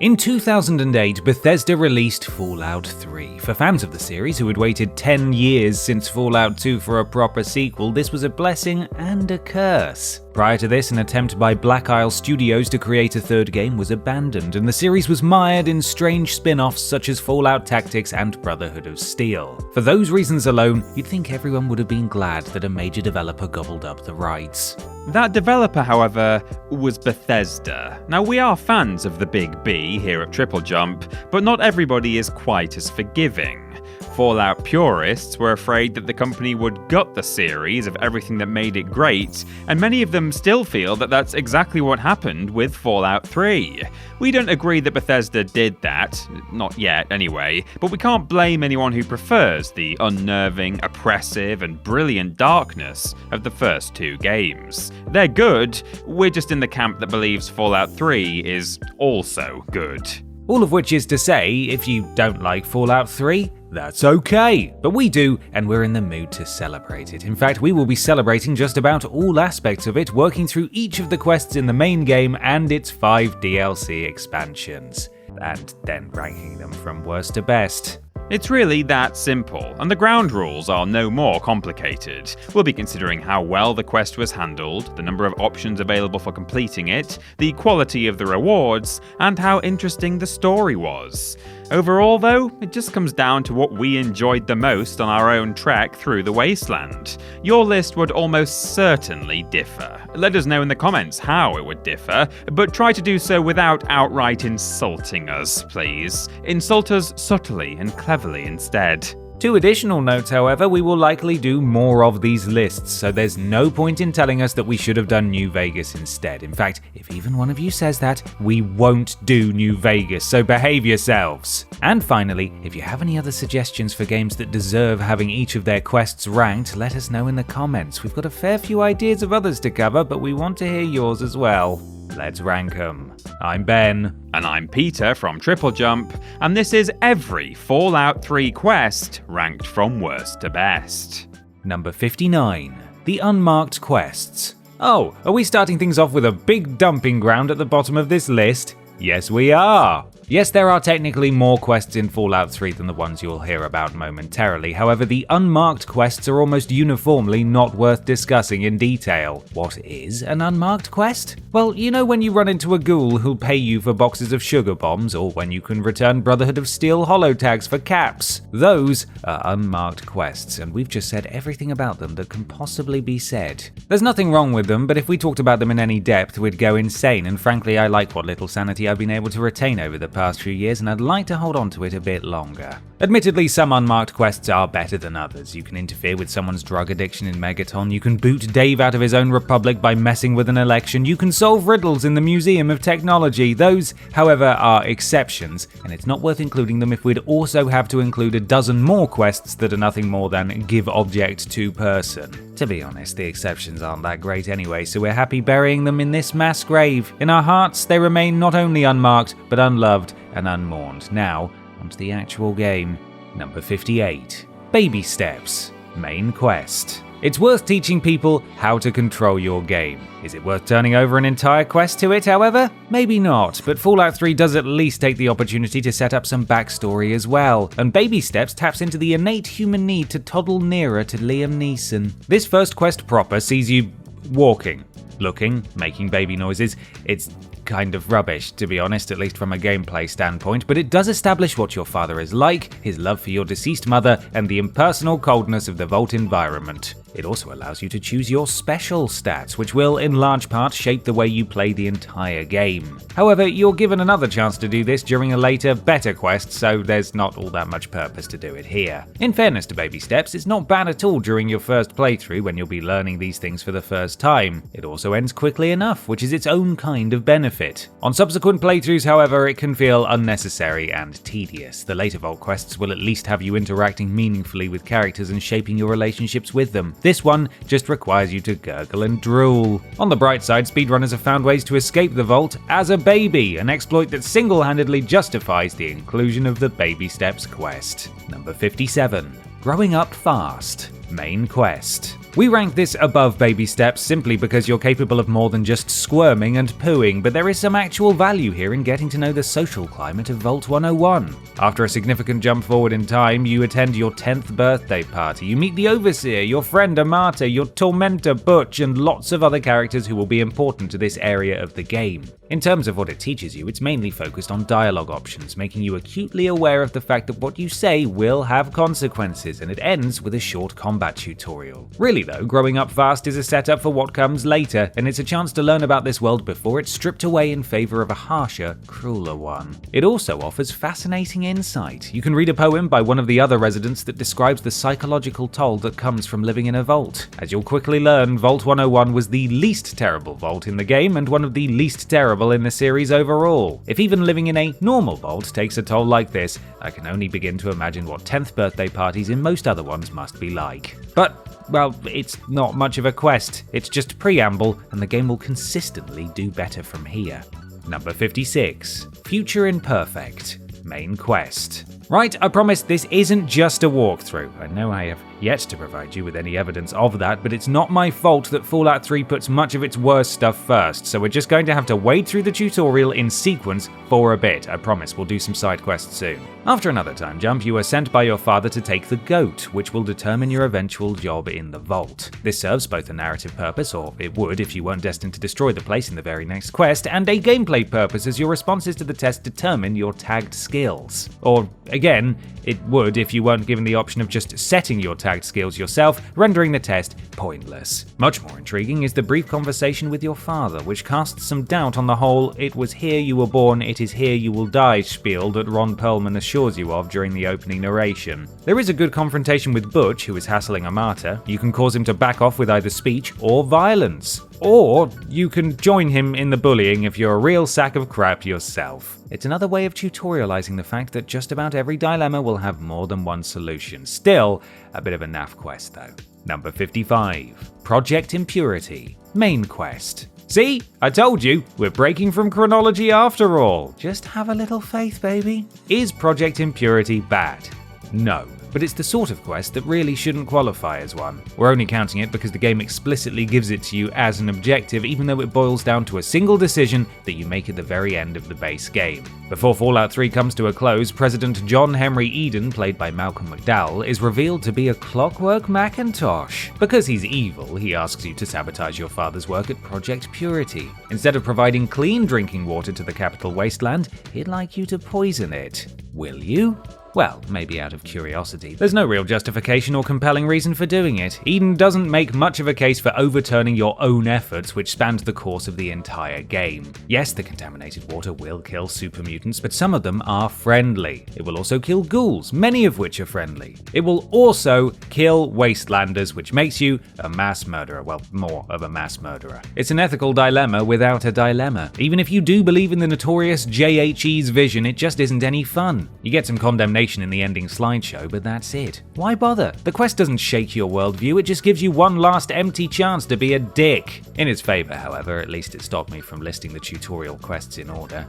In 2008, Bethesda released Fallout 3. For fans of the series who had waited 10 years since Fallout 2 for a proper sequel, this was a blessing and a curse. Prior to this, an attempt by Black Isle Studios to create a third game was abandoned, and the series was mired in strange spin-offs such as Fallout Tactics and Brotherhood of Steel. For those reasons alone, you'd think everyone would have been glad that a major developer gobbled up the rights. That developer, however, was Bethesda. Now, we are fans of the Big B here at TripleJump, but not everybody is quite as forgiving. Fallout purists were afraid that the company would gut the series of everything that made it great, and many of them still feel that that's exactly what happened with Fallout 3. We don't agree that Bethesda did that, not yet anyway, but we can't blame anyone who prefers the unnerving, oppressive, and brilliant darkness of the first two games. They're good, we're just in the camp that believes Fallout 3 is also good. All of which is to say, if you don't like Fallout 3, that's okay. But we do, and we're in the mood to celebrate it. In fact, we will be celebrating just about all aspects of it, working through each of the quests in the main game and its 5 DLC expansions, and then ranking them from worst to best. It's really that simple, and the ground rules are no more complicated. We'll be considering how well the quest was handled, the number of options available for completing it, the quality of the rewards, and how interesting the story was. Overall, though, it just comes down to what we enjoyed the most on our own trek through the wasteland. Your list would almost certainly differ. Let us know in the comments how it would differ, but try to do so without outright insulting us, please. Insult us subtly and cleverly instead. 2 additional notes, however, we will likely do more of these lists, so there's no point in telling us that we should have done New Vegas instead. In fact, if even one of you says that, we won't do New Vegas, so behave yourselves. And finally, if you have any other suggestions for games that deserve having each of their quests ranked, let us know in the comments. We've got a fair few ideas of others to cover, but we want to hear yours as well. Let's rank 'em. I'm Ben. And I'm Peter from TripleJump, and this is every Fallout 3 quest ranked from worst to best. Number 59. The Unmarked Quests. Oh, are we starting things off with a big dumping ground at the bottom of this list? Yes, we are. Yes, there are technically more quests in Fallout 3 than the ones you'll hear about momentarily. However, the unmarked quests are almost uniformly not worth discussing in detail. What is an unmarked quest? Well, you know when you run into a ghoul who'll pay you for boxes of sugar bombs, or when you can return Brotherhood of Steel holotags for caps. Those are unmarked quests, and we've just said everything about them that can possibly be said. There's nothing wrong with them, but if we talked about them in any depth, we'd go insane, and frankly, I like what little sanity I've been able to retain over the past few years, and I'd like to hold on to it a bit longer. Admittedly, some unmarked quests are better than others. You can interfere with someone's drug addiction in Megaton, you can boot Dave out of his own republic by messing with an election, you can solve riddles in the Museum of Technology. Those, however, are exceptions, and it's not worth including them if we'd also have to include a dozen more quests that are nothing more than give object to person. To be honest, the exceptions aren't that great anyway, so we're happy burying them in this mass grave. In our hearts, they remain not only unmarked, but unloved and unmourned. Now, onto the actual game. Number 58. Baby Steps. Main Quest. It's worth teaching people how to control your game. Is it worth turning over an entire quest to it, however? Maybe not, but Fallout 3 does at least take the opportunity to set up some backstory as well, and Baby Steps taps into the innate human need to toddle nearer to Liam Neeson. This first quest proper sees you walking, looking, making baby noises. It's kind of rubbish, to be honest, at least from a gameplay standpoint, but it does establish what your father is like, his love for your deceased mother, and the impersonal coldness of the vault environment. It also allows you to choose your special stats, which will, in large part, shape the way you play the entire game. However, you're given another chance to do this during a later, better quest, so there's not all that much purpose to do it here. In fairness to Baby Steps, it's not bad at all during your first playthrough when you'll be learning these things for the first time. It also ends quickly enough, which is its own kind of benefit. On subsequent playthroughs, however, it can feel unnecessary and tedious. The later vault quests will at least have you interacting meaningfully with characters and shaping your relationships with them. This one just requires you to gurgle and drool. On the bright side, speedrunners have found ways to escape the vault as a baby, an exploit that single-handedly justifies the inclusion of the Baby Steps quest. Number 57. Growing Up Fast. Main Quest. We rank this above baby steps simply because you're capable of more than just squirming and pooing, but there is some actual value here in getting to know the social climate of Vault 101. After a significant jump forward in time, you attend your 10th birthday party. You meet the Overseer, your friend Amata, your tormentor Butch, and lots of other characters who will be important to this area of the game. In terms of what it teaches you, it's mainly focused on dialogue options, making you acutely aware of the fact that what you say will have consequences, and it ends with a short combat tutorial. Really though, growing up fast is a setup for what comes later, and it's a chance to learn about this world before it's stripped away in favor of a harsher, crueler one. It also offers fascinating insight. You can read a poem by one of the other residents that describes the psychological toll that comes from living in a vault. As you'll quickly learn, Vault 101 was the least terrible vault in the game and one of the least terrible in the series overall. If even living in a normal vault takes a toll like this, I can only begin to imagine what 10th birthday parties in most other ones must be like. But, well, it's not much of a quest, it's just a preamble, and the game will consistently do better from here. Number 56. Future Imperfect. Main quest. Right, I promise this isn't just a walkthrough. I know I have yet to provide you with any evidence of that, but it's not my fault that Fallout 3 puts much of its worst stuff first, so we're just going to have to wade through the tutorial in sequence for a bit. I promise we'll do some side quests soon. After another time jump, you are sent by your father to take the goat, which will determine your eventual job in the vault. This serves both a narrative purpose, or it would if you weren't destined to destroy the place in the very next quest, and a gameplay purpose as your responses to the test determine your tagged skills. Or, again, it would if you weren't given the option of just setting your tagged skills yourself, rendering the test pointless. Much more intriguing is the brief conversation with your father, which casts some doubt on the whole "it was here you were born, it is here you will die" spiel that Ron Perlman assures you of during the opening narration. There is a good confrontation with Butch, who is hassling Amata. You can cause him to back off with either speech or violence. Or you can join him in the bullying if you're a real sack of crap yourself. It's another way of tutorializing the fact that just about every dilemma will have more than one solution. Still, a bit of a naff quest though. Number 55. Project Impurity. Main quest. See? I told you, we're breaking from chronology after all. Just have a little faith, baby. Is Project Impurity bad? No. But it's the sort of quest that really shouldn't qualify as one. We're only counting it because the game explicitly gives it to you as an objective, even though it boils down to a single decision that you make at the very end of the base game. Before Fallout 3 comes to a close, President John Henry Eden, played by Malcolm McDowell, is revealed to be a Clockwork Macintosh. Because he's evil, he asks you to sabotage your father's work at Project Purity. Instead of providing clean drinking water to the capital wasteland, he'd like you to poison it. Will you? Well, maybe out of curiosity. There's no real justification or compelling reason for doing it. Eden doesn't make much of a case for overturning your own efforts, which spanned the course of the entire game. Yes, the contaminated water will kill super mutants, but some of them are friendly. It will also kill ghouls, many of which are friendly. It will also kill wastelanders, which makes you a mass murderer. Well, more of a mass murderer. It's an ethical dilemma without a dilemma. Even if you do believe in the notorious JHE's vision, it just isn't any fun. You get some condemnation in the ending slideshow, but that's it. Why bother? The quest doesn't shake your worldview, it just gives you one last empty chance to be a dick. In its favor, however, at least it stopped me from listing the tutorial quests in order.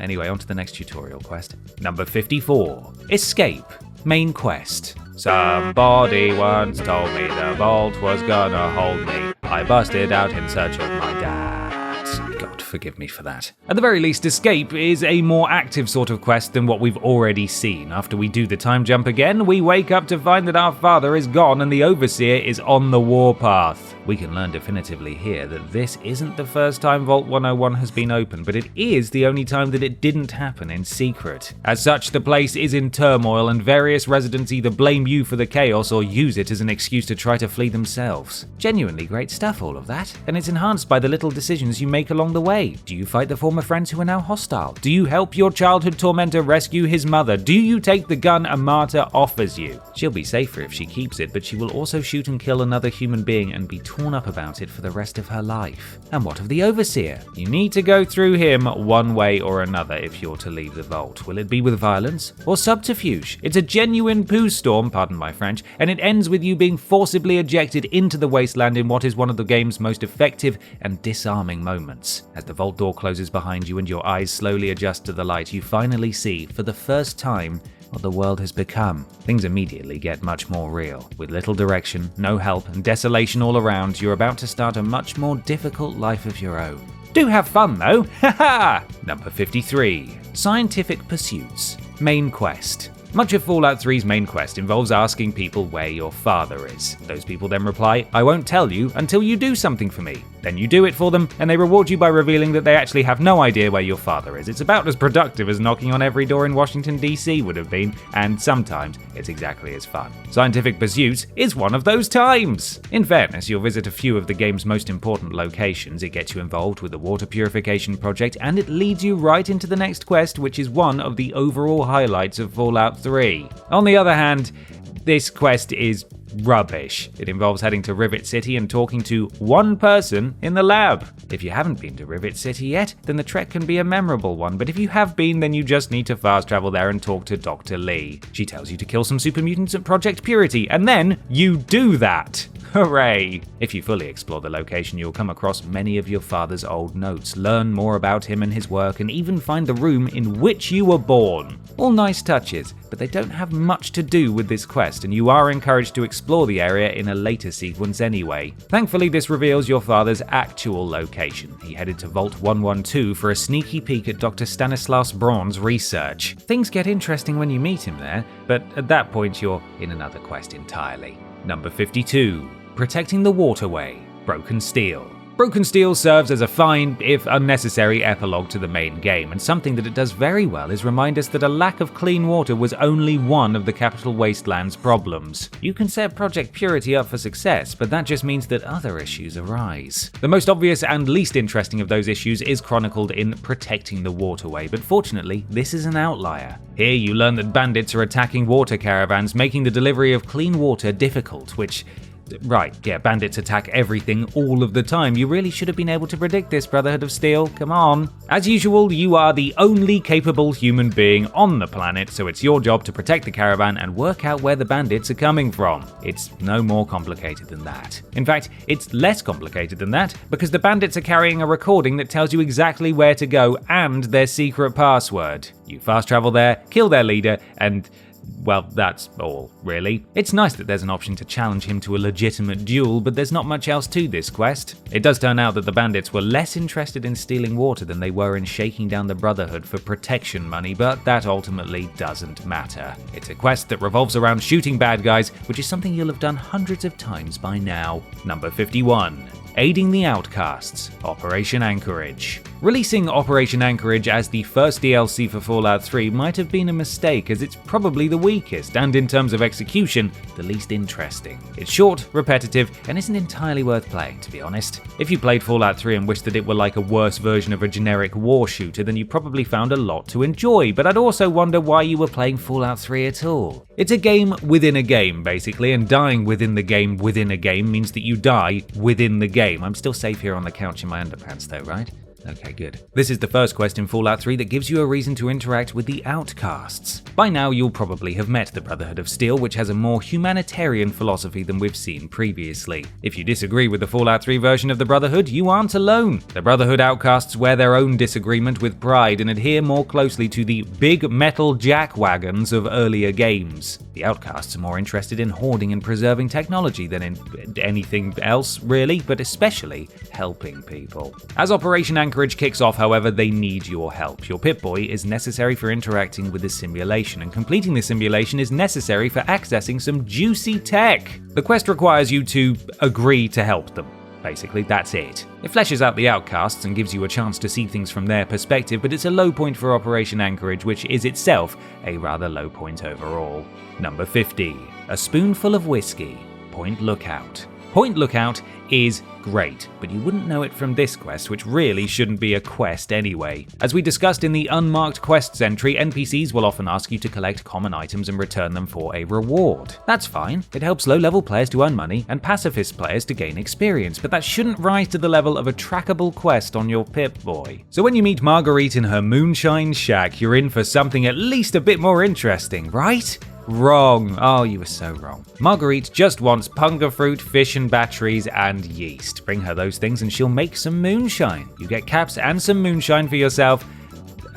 Anyway, on to the next tutorial quest. Number 54. Escape. Main quest. Somebody once told me the vault was gonna hold me. I busted out in search of my dad. God forgive me for that. At the very least, Escape is a more active sort of quest than what we've already seen. After we do the time jump again, we wake up to find that our father is gone and the Overseer is on the warpath. We can learn definitively here that this isn't the first time Vault 101 has been opened, but it is the only time that it didn't happen in secret. As such, the place is in turmoil and various residents either blame you for the chaos or use it as an excuse to try to flee themselves. Genuinely great stuff, all of that, and it's enhanced by the little decisions you make along the way. Do you fight the former friends who are now hostile? Do you help your childhood tormentor rescue his mother? Do you take the gun Amata offers you? She'll be safer if she keeps it, but she will also shoot and kill another human being and be torn up about it for the rest of her life. And what of the Overseer? You need to go through him one way or another if you're to leave the vault. Will it be with violence or subterfuge? It's a genuine poo storm, pardon my French, and it ends with you being forcibly ejected into the wasteland in what is one of the game's most effective and disarming moments. As the vault door closes behind you and your eyes slowly adjust to the light, you finally see, for the first time, what the world has become. Things immediately get much more real. With little direction, no help, and desolation all around, you're about to start a much more difficult life of your own. Do have fun though, haha! Number 53. Scientific Pursuits. Main Quest. Much of Fallout 3's main quest involves asking people where your father is. Those people then reply, "I won't tell you until you do something for me." Then you do it for them, and they reward you by revealing that they actually have no idea where your father is. It's about as productive as knocking on every door in Washington, D.C. would have been, and sometimes it's exactly as fun. Scientific Pursuits is one of those times! In fairness, you'll visit a few of the game's most important locations, it gets you involved with the water purification project, and it leads you right into the next quest, which is one of the overall highlights of Fallout 3. On the other hand, this quest is rubbish. It involves heading to Rivet City and talking to one person in the lab. If you haven't been to Rivet City yet, then the trek can be a memorable one, but if you have been, then you just need to fast travel there and talk to Dr. Lee. She tells you to kill some super mutants at Project Purity, and then you do that! Hooray! If you fully explore the location, you'll come across many of your father's old notes, learn more about him and his work, and even find the room in which you were born. All nice touches, but they don't have much to do with this quest, and you are encouraged to explore the area in a later sequence anyway. Thankfully, this reveals your father's actual location. He headed to Vault 112 for a sneaky peek at Dr. Stanislaus Braun's research. Things get interesting when you meet him there, but at that point you're in another quest entirely. Number 52. Protecting the Waterway. Broken Steel. Broken Steel serves as a fine, if unnecessary, epilogue to the main game, and something that it does very well is remind us that a lack of clean water was only one of the Capital Wasteland's problems. You can set Project Purity up for success, but that just means that other issues arise. The most obvious and least interesting of those issues is chronicled in Protecting the Waterway, but fortunately, this is an outlier. Here you learn that bandits are attacking water caravans, making the delivery of clean water difficult, which... Right, yeah, bandits attack everything all of the time. You really should have been able to predict this, Brotherhood of Steel. Come on. As usual, you are the only capable human being on the planet, so it's your job to protect the caravan and work out where the bandits are coming from. It's no more complicated than that. In fact, it's less complicated than that, because the bandits are carrying a recording that tells you exactly where to go and their secret password. You fast travel there, kill their leader, and... well, that's all, really. It's nice that there's an option to challenge him to a legitimate duel, but there's not much else to this quest. It does turn out that the bandits were less interested in stealing water than they were in shaking down the Brotherhood for protection money, but that ultimately doesn't matter. It's a quest that revolves around shooting bad guys, which is something you'll have done hundreds of times by now. Number 51. Aiding the Outcasts. Operation Anchorage. Releasing Operation Anchorage as the first DLC for Fallout 3 might have been a mistake, as it's probably the weakest, and in terms of execution, the least interesting. It's short, repetitive, and isn't entirely worth playing, to be honest. If you played Fallout 3 and wished that it were like a worse version of a generic war shooter, then you probably found a lot to enjoy, but I'd also wonder why you were playing Fallout 3 at all. It's a game within a game, basically, and dying within a game means that you die within the game. I'm still safe here on the couch in my underpants though, right? Okay, good. This is the first quest in Fallout 3 that gives you a reason to interact with the Outcasts. By now, you'll probably have met the Brotherhood of Steel, which has a more humanitarian philosophy than we've seen previously. If you disagree with the Fallout 3 version of the Brotherhood, you aren't alone. The Brotherhood Outcasts wear their own disagreement with pride and adhere more closely to the big metal jackwagons of earlier games. The Outcasts are more interested in hoarding and preserving technology than in anything else, really, but especially helping people. As Operation Anchorage kicks off, however, they need your help. Your Pip-Boy is necessary for interacting with the simulation, and completing the simulation is necessary for accessing some juicy tech. The quest requires you to agree to help them. Basically, that's it. It fleshes out the Outcasts and gives you a chance to see things from their perspective, but it's a low point for Operation Anchorage, which is itself a rather low point overall. Number 50. A Spoonful of Whiskey. Point Lookout. Point Lookout is great, but you wouldn't know it from this quest, which really shouldn't be a quest anyway. As we discussed in the unmarked quests entry, NPCs will often ask you to collect common items and return them for a reward. That's fine, it helps low-level players to earn money and pacifist players to gain experience, but that shouldn't rise to the level of a trackable quest on your Pip-Boy. So when you meet Marguerite in her moonshine shack, you're in for something at least a bit more interesting, right? Wrong. Oh, you were so wrong. Marguerite just wants punga fruit, fish and batteries, and yeast. Bring her those things and she'll make some moonshine. You get caps and some moonshine for yourself.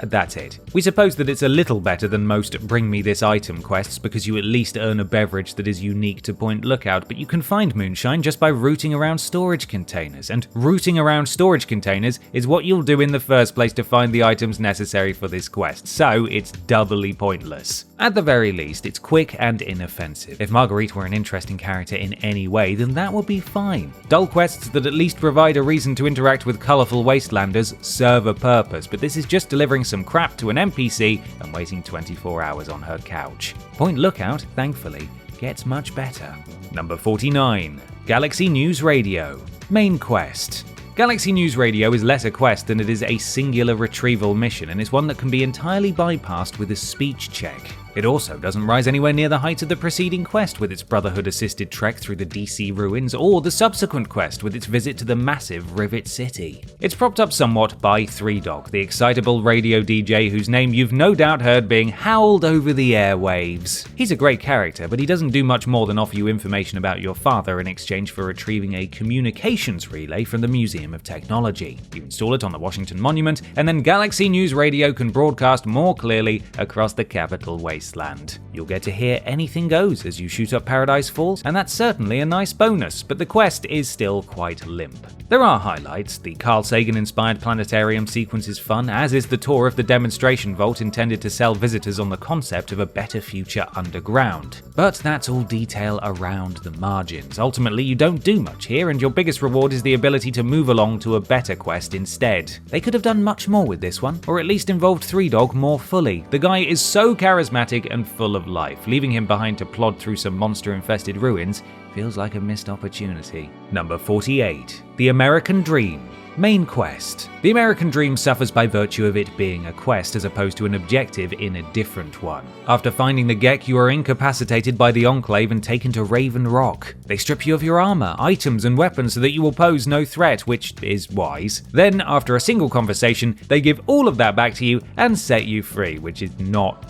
that's it. We suppose that it's a little better than most Bring Me This Item quests because you at least earn a beverage that is unique to Point Lookout, but you can find moonshine just by rooting around storage containers, and rooting around storage containers is what you'll do in the first place to find the items necessary for this quest, so it's doubly pointless. At the very least, it's quick and inoffensive. If Marguerite were an interesting character in any way, then that would be fine. Dull quests that at least provide a reason to interact with colourful wastelanders serve a purpose, but this is just delivering some crap to an NPC and waiting 24 hours on her couch. Point Lookout, thankfully, gets much better. Number 49. Galaxy News Radio. Main quest. Galaxy News Radio is less a quest than it is a singular retrieval mission, and is one that can be entirely bypassed with a speech check. It also doesn't rise anywhere near the heights of the preceding quest with its Brotherhood-assisted trek through the DC ruins, or the subsequent quest with its visit to the massive Rivet City. It's propped up somewhat by Three Dog, the excitable radio DJ whose name you've no doubt heard being howled over the airwaves. He's a great character, but he doesn't do much more than offer you information about your father in exchange for retrieving a communications relay from the Museum of Technology. You install it on the Washington Monument, and then Galaxy News Radio can broadcast more clearly across the capital wasteland. You'll get to hear anything goes as you shoot up Paradise Falls, and that's certainly a nice bonus, but the quest is still quite limp. There are highlights. The Carl Sagan-inspired planetarium sequence is fun, as is the tour of the demonstration vault intended to sell visitors on the concept of a better future underground. But that's all detail around the margins. Ultimately, you don't do much here, and your biggest reward is the ability to move along to a better quest instead. They could have done much more with this one, or at least involved Three Dog more fully. The guy is so charismatic and full of life. Leaving him behind to plod through some monster-infested ruins feels like a missed opportunity. Number 48. The American Dream. Main quest. The American Dream suffers by virtue of it being a quest as opposed to an objective in a different one. After finding the Gek, you are incapacitated by the Enclave and taken to Raven Rock. They strip you of your armor, items, and weapons so that you will pose no threat, which is wise. Then, after a single conversation, they give all of that back to you and set you free, which is not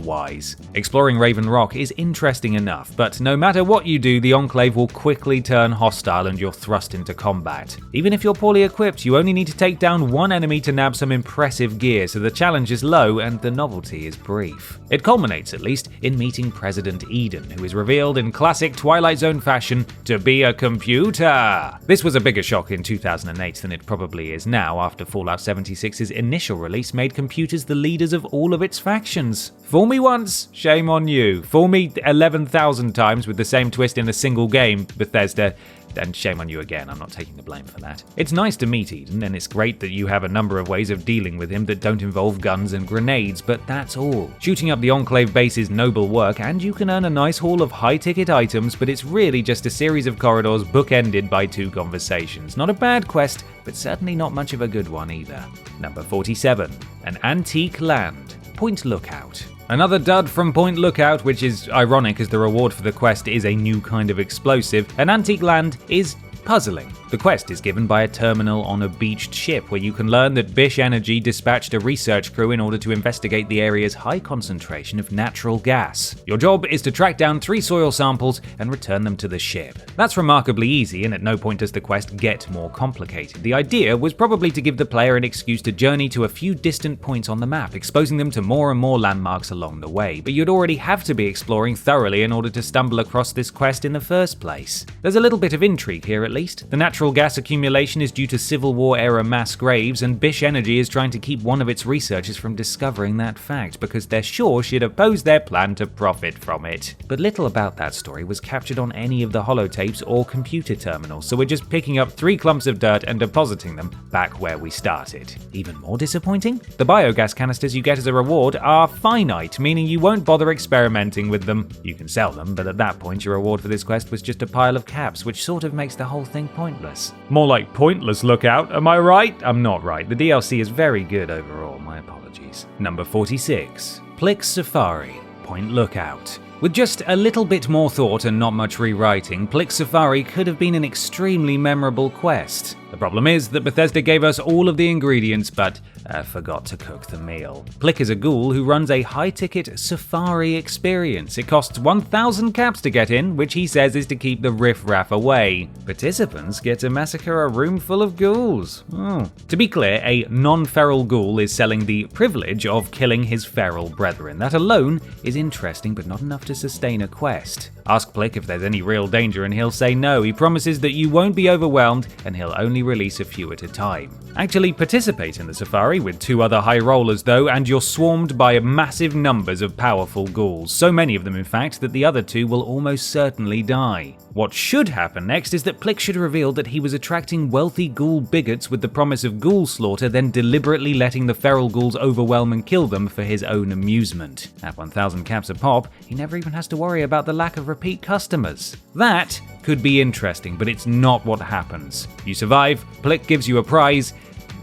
wise. Exploring Raven Rock is interesting enough, but no matter what you do, the Enclave will quickly turn hostile and you're thrust into combat. Even if you're poorly equipped, you only need to take down one enemy to nab some impressive gear, so the challenge is low and the novelty is brief. It culminates, at least, in meeting President Eden, who is revealed in classic Twilight Zone fashion to be a computer. This was a bigger shock in 2008 than it probably is now, after Fallout 76's initial release made computers the leaders of all of its factions. Fool me once, shame on you. Fool me 11,000 times with the same twist in a single game, Bethesda, and shame on you again. I'm not taking the blame for that. It's nice to meet Eden, and it's great that you have a number of ways of dealing with him that don't involve guns and grenades, but that's all. Shooting up the Enclave base is noble work, and you can earn a nice haul of high-ticket items, but it's really just a series of corridors bookended by 2 conversations. Not a bad quest, but certainly not much of a good one either. Number 47. An Antique Land. Point Lookout. Another dud from Point Lookout, which is ironic as the reward for the quest is a new kind of explosive. An Antique Land is puzzling. The quest is given by a terminal on a beached ship where you can learn that Bish Energy dispatched a research crew in order to investigate the area's high concentration of natural gas. Your job is to track down 3 soil samples and return them to the ship. That's remarkably easy, and at no point does the quest get more complicated. The idea was probably to give the player an excuse to journey to a few distant points on the map, exposing them to more and more landmarks along the way, but you'd already have to be exploring thoroughly in order to stumble across this quest in the first place. There's a little bit of intrigue here at least. The natural gas accumulation is due to Civil War-era mass graves, and Bish Energy is trying to keep one of its researchers from discovering that fact because they're sure she'd oppose their plan to profit from it. But little about that story was captured on any of the holotapes or computer terminals, so we're just picking up 3 clumps of dirt and depositing them back where we started. Even more disappointing? The biogas canisters you get as a reward are finite, meaning you won't bother experimenting with them. You can sell them, but at that point your reward for this quest was just a pile of caps, which sort of makes the whole thing pointless. More like pointless Lookout, am I right? I'm not right. The DLC is very good overall, my apologies. Number 46. Plix Safari. Point Lookout. With just a little bit more thought and not much rewriting, Plick's Safari could have been an extremely memorable quest. The problem is that Bethesda gave us all of the ingredients but forgot to cook the meal. Plick is a ghoul who runs a high-ticket safari experience. It costs 1,000 caps to get in, which he says is to keep the riff-raff away. Participants get to massacre a room full of ghouls. To be clear, a non-feral ghoul is selling the privilege of killing his feral brethren. That alone is interesting but not enough to sustain a quest. Ask Plick if there's any real danger and he'll say no. He promises that you won't be overwhelmed and he'll only release a few at a time. Actually participate in the safari with 2 other high rollers though, and you're swarmed by massive numbers of powerful ghouls, so many of them in fact that the other 2 will almost certainly die. What should happen next is that Plick should reveal that he was attracting wealthy ghoul bigots with the promise of ghoul slaughter, then deliberately letting the feral ghouls overwhelm and kill them for his own amusement. At 1,000 caps a pop, he never even has to worry about the lack of repeat customers. That could be interesting, but it's not what happens. You survive, Plick gives you a prize,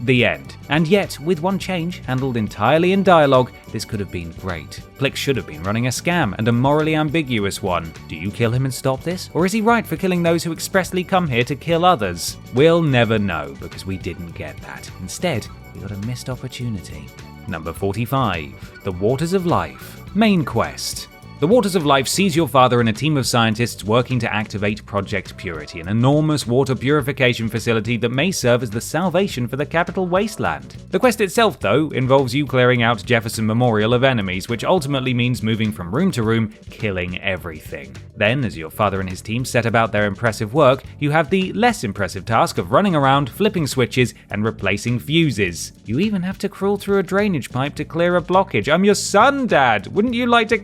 the end. And yet, with one change, handled entirely in dialogue, this could have been great. Plick should have been running a scam, and a morally ambiguous one. Do you kill him and stop this? Or is he right for killing those who expressly come here to kill others? We'll never know, because we didn't get that. Instead, we got a missed opportunity. Number 45. The Waters of Life. Main quest. The Waters of Life sees your father and a team of scientists working to activate Project Purity, an enormous water purification facility that may serve as the salvation for the capital wasteland. The quest itself, though, involves you clearing out Jefferson Memorial of enemies, which ultimately means moving from room to room, killing everything. Then, as your father and his team set about their impressive work, you have the less impressive task of running around, flipping switches, and replacing fuses. You even have to crawl through a drainage pipe to clear a blockage. I'm your son, Dad! Wouldn't you like to,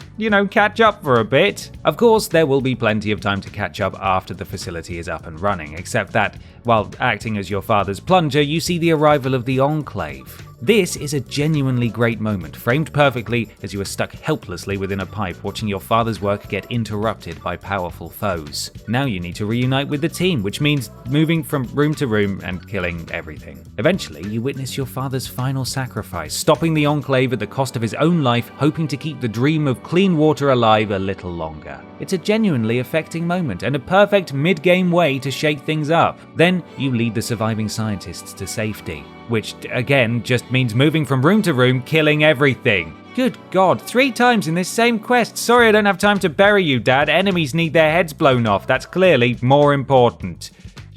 catch up for a bit? Of course, there will be plenty of time to catch up after the facility is up and running, except that, while acting as your father's plunger, you see the arrival of the Enclave. This is a genuinely great moment, framed perfectly as you are stuck helplessly within a pipe watching your father's work get interrupted by powerful foes. Now you need to reunite with the team, which means moving from room to room and killing everything. Eventually, you witness your father's final sacrifice, stopping the Enclave at the cost of his own life, hoping to keep the dream of clean water alive a little longer. It's a genuinely affecting moment and a perfect mid-game way to shake things up. Then you lead the surviving scientists to safety, which again just means moving from room to room, killing everything. Good God, 3 times in this same quest. Sorry I don't have time to bury you, Dad. Enemies need their heads blown off. That's clearly more important.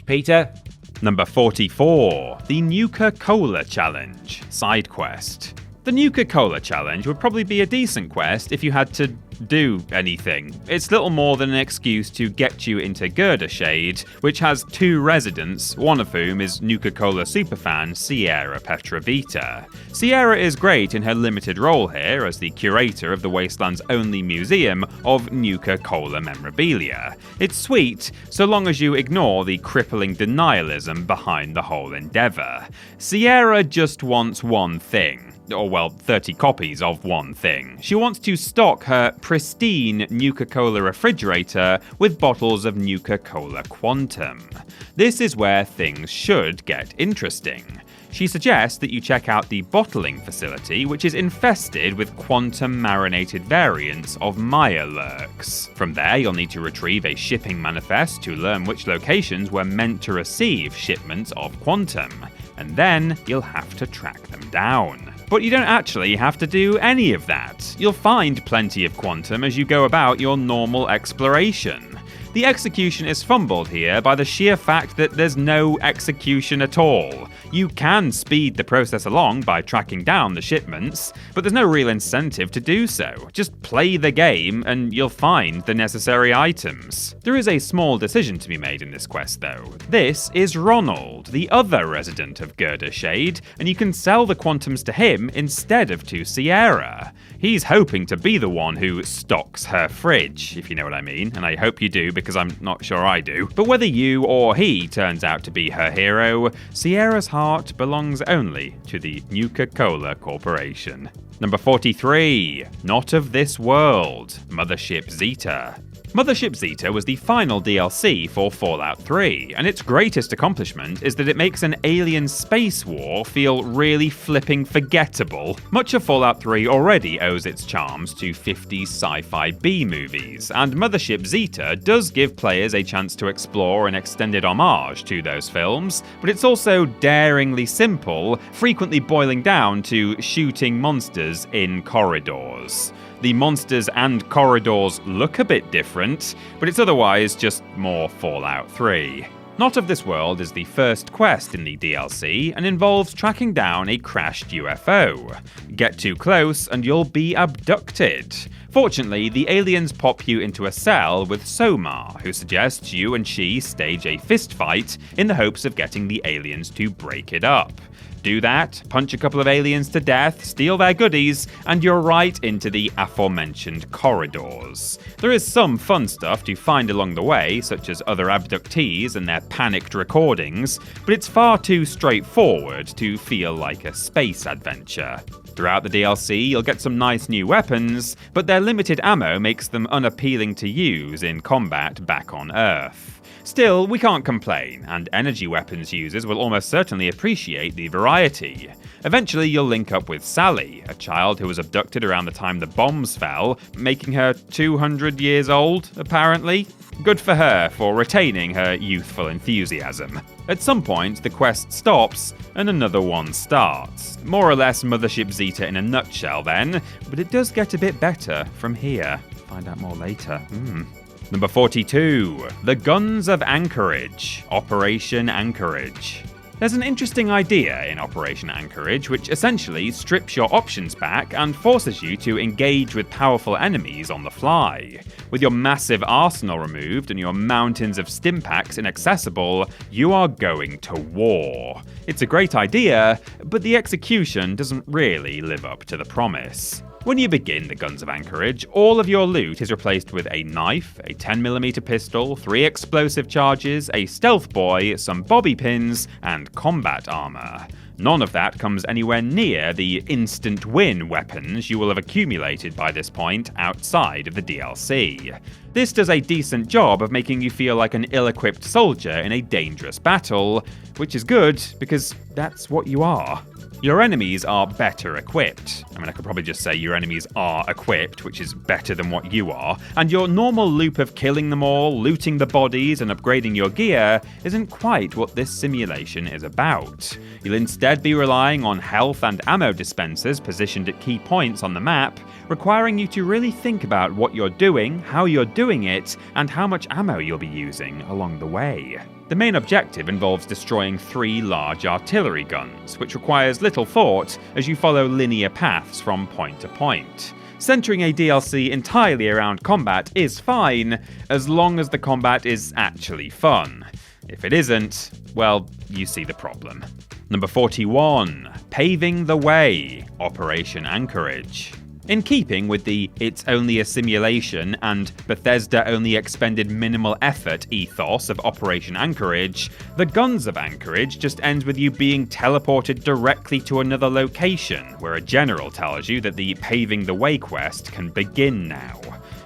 Peter? Number 44. The Nuka-Cola Challenge. Side quest. The Nuka-Cola Challenge would probably be a decent quest if you had to do anything. It's little more than an excuse to get you into Girdershade, which has 2 residents, one of whom is Nuka-Cola superfan Sierra Petravita. Sierra is great in her limited role here as the curator of the Wasteland's only museum of Nuka-Cola memorabilia. It's sweet, so long as you ignore the crippling denialism behind the whole endeavour. Sierra just wants one thing. 30 copies of one thing. She wants to stock her pristine Nuka-Cola refrigerator with bottles of Nuka-Cola Quantum. This is where things should get interesting. She suggests that you check out the bottling facility, which is infested with quantum-marinated variants of Maya lurks. From there, you'll need to retrieve a shipping manifest to learn which locations were meant to receive shipments of quantum, and then you'll have to track them down. But you don't actually have to do any of that. You'll find plenty of quantum as you go about your normal exploration. The execution is fumbled here by the sheer fact that there's no execution at all. You can speed the process along by tracking down the shipments, but there's no real incentive to do so. Just play the game and you'll find the necessary items. There is a small decision to be made in this quest though. This is Ronald, the other resident of Girdershade, and you can sell the quantums to him instead of to Sierra. He's hoping to be the one who stocks her fridge, if you know what I mean, and I hope you do because I'm not sure I do. But whether you or he turns out to be her hero, Sierra's heart belongs only to the Nuka-Cola Corporation. Number 43. Not of This World. Mothership Zeta. Mothership Zeta was the final DLC for Fallout 3, and its greatest accomplishment is that it makes an alien space war feel really flipping forgettable. Much of Fallout 3 already owes its charms to 50s sci-fi B-movies, and Mothership Zeta does give players a chance to explore an extended homage to those films, but it's also daringly simple, frequently boiling down to shooting monsters in corridors. The monsters and corridors look a bit different, but it's otherwise just more Fallout 3. Not of This World is the first quest in the DLC and involves tracking down a crashed UFO. Get too close and you'll be abducted. Fortunately, the aliens pop you into a cell with Somar, who suggests you and she stage a fistfight in the hopes of getting the aliens to break it up. Do that, punch a couple of aliens to death, steal their goodies, and you're right into the aforementioned corridors. There is some fun stuff to find along the way, such as other abductees and their panicked recordings, but it's far too straightforward to feel like a space adventure. Throughout the DLC, you'll get some nice new weapons, but their limited ammo makes them unappealing to use in combat back on Earth. Still, we can't complain, and energy weapons users will almost certainly appreciate the variety. Eventually, you'll link up with Sally, a child who was abducted around the time the bombs fell, making her 200 years old, apparently. Good for her for retaining her youthful enthusiasm. At some point, the quest stops and another one starts. More or less Mothership Zeta in a nutshell then, but it does get a bit better from here. Find out more later. Number 42, The Guns of Anchorage, Operation Anchorage. There's an interesting idea in Operation Anchorage which essentially strips your options back and forces you to engage with powerful enemies on the fly. With your massive arsenal removed and your mountains of stimpaks inaccessible, you are going to war. It's a great idea, but the execution doesn't really live up to the promise. When you begin the Guns of Anchorage, all of your loot is replaced with a knife, a 10mm pistol, 3 explosive charges, a stealth buoy, some bobby pins, and combat armor. None of that comes anywhere near the instant win weapons you will have accumulated by this point outside of the DLC. This does a decent job of making you feel like an ill-equipped soldier in a dangerous battle, which is good because that's what you are. Your enemies are better equipped. I could probably just say your enemies are equipped, which is better than what you are, and your normal loop of killing them all, looting the bodies, and upgrading your gear isn't quite what this simulation is about. You'll instead be relying on health and ammo dispensers positioned at key points on the map, requiring you to really think about what you're doing, how you're doing it, and how much ammo you'll be using along the way. The main objective involves destroying 3 large artillery guns, which requires little thought as you follow linear paths from point to point. Centering a DLC entirely around combat is fine, as long as the combat is actually fun. If it isn't, well, you see the problem. Number 41, Paving the Way, Operation Anchorage. In keeping with the "it's only a simulation" and Bethesda only expended minimal effort ethos of Operation Anchorage, the Guns of Anchorage just ends with you being teleported directly to another location, where a general tells you that the Paving the Way quest can begin now.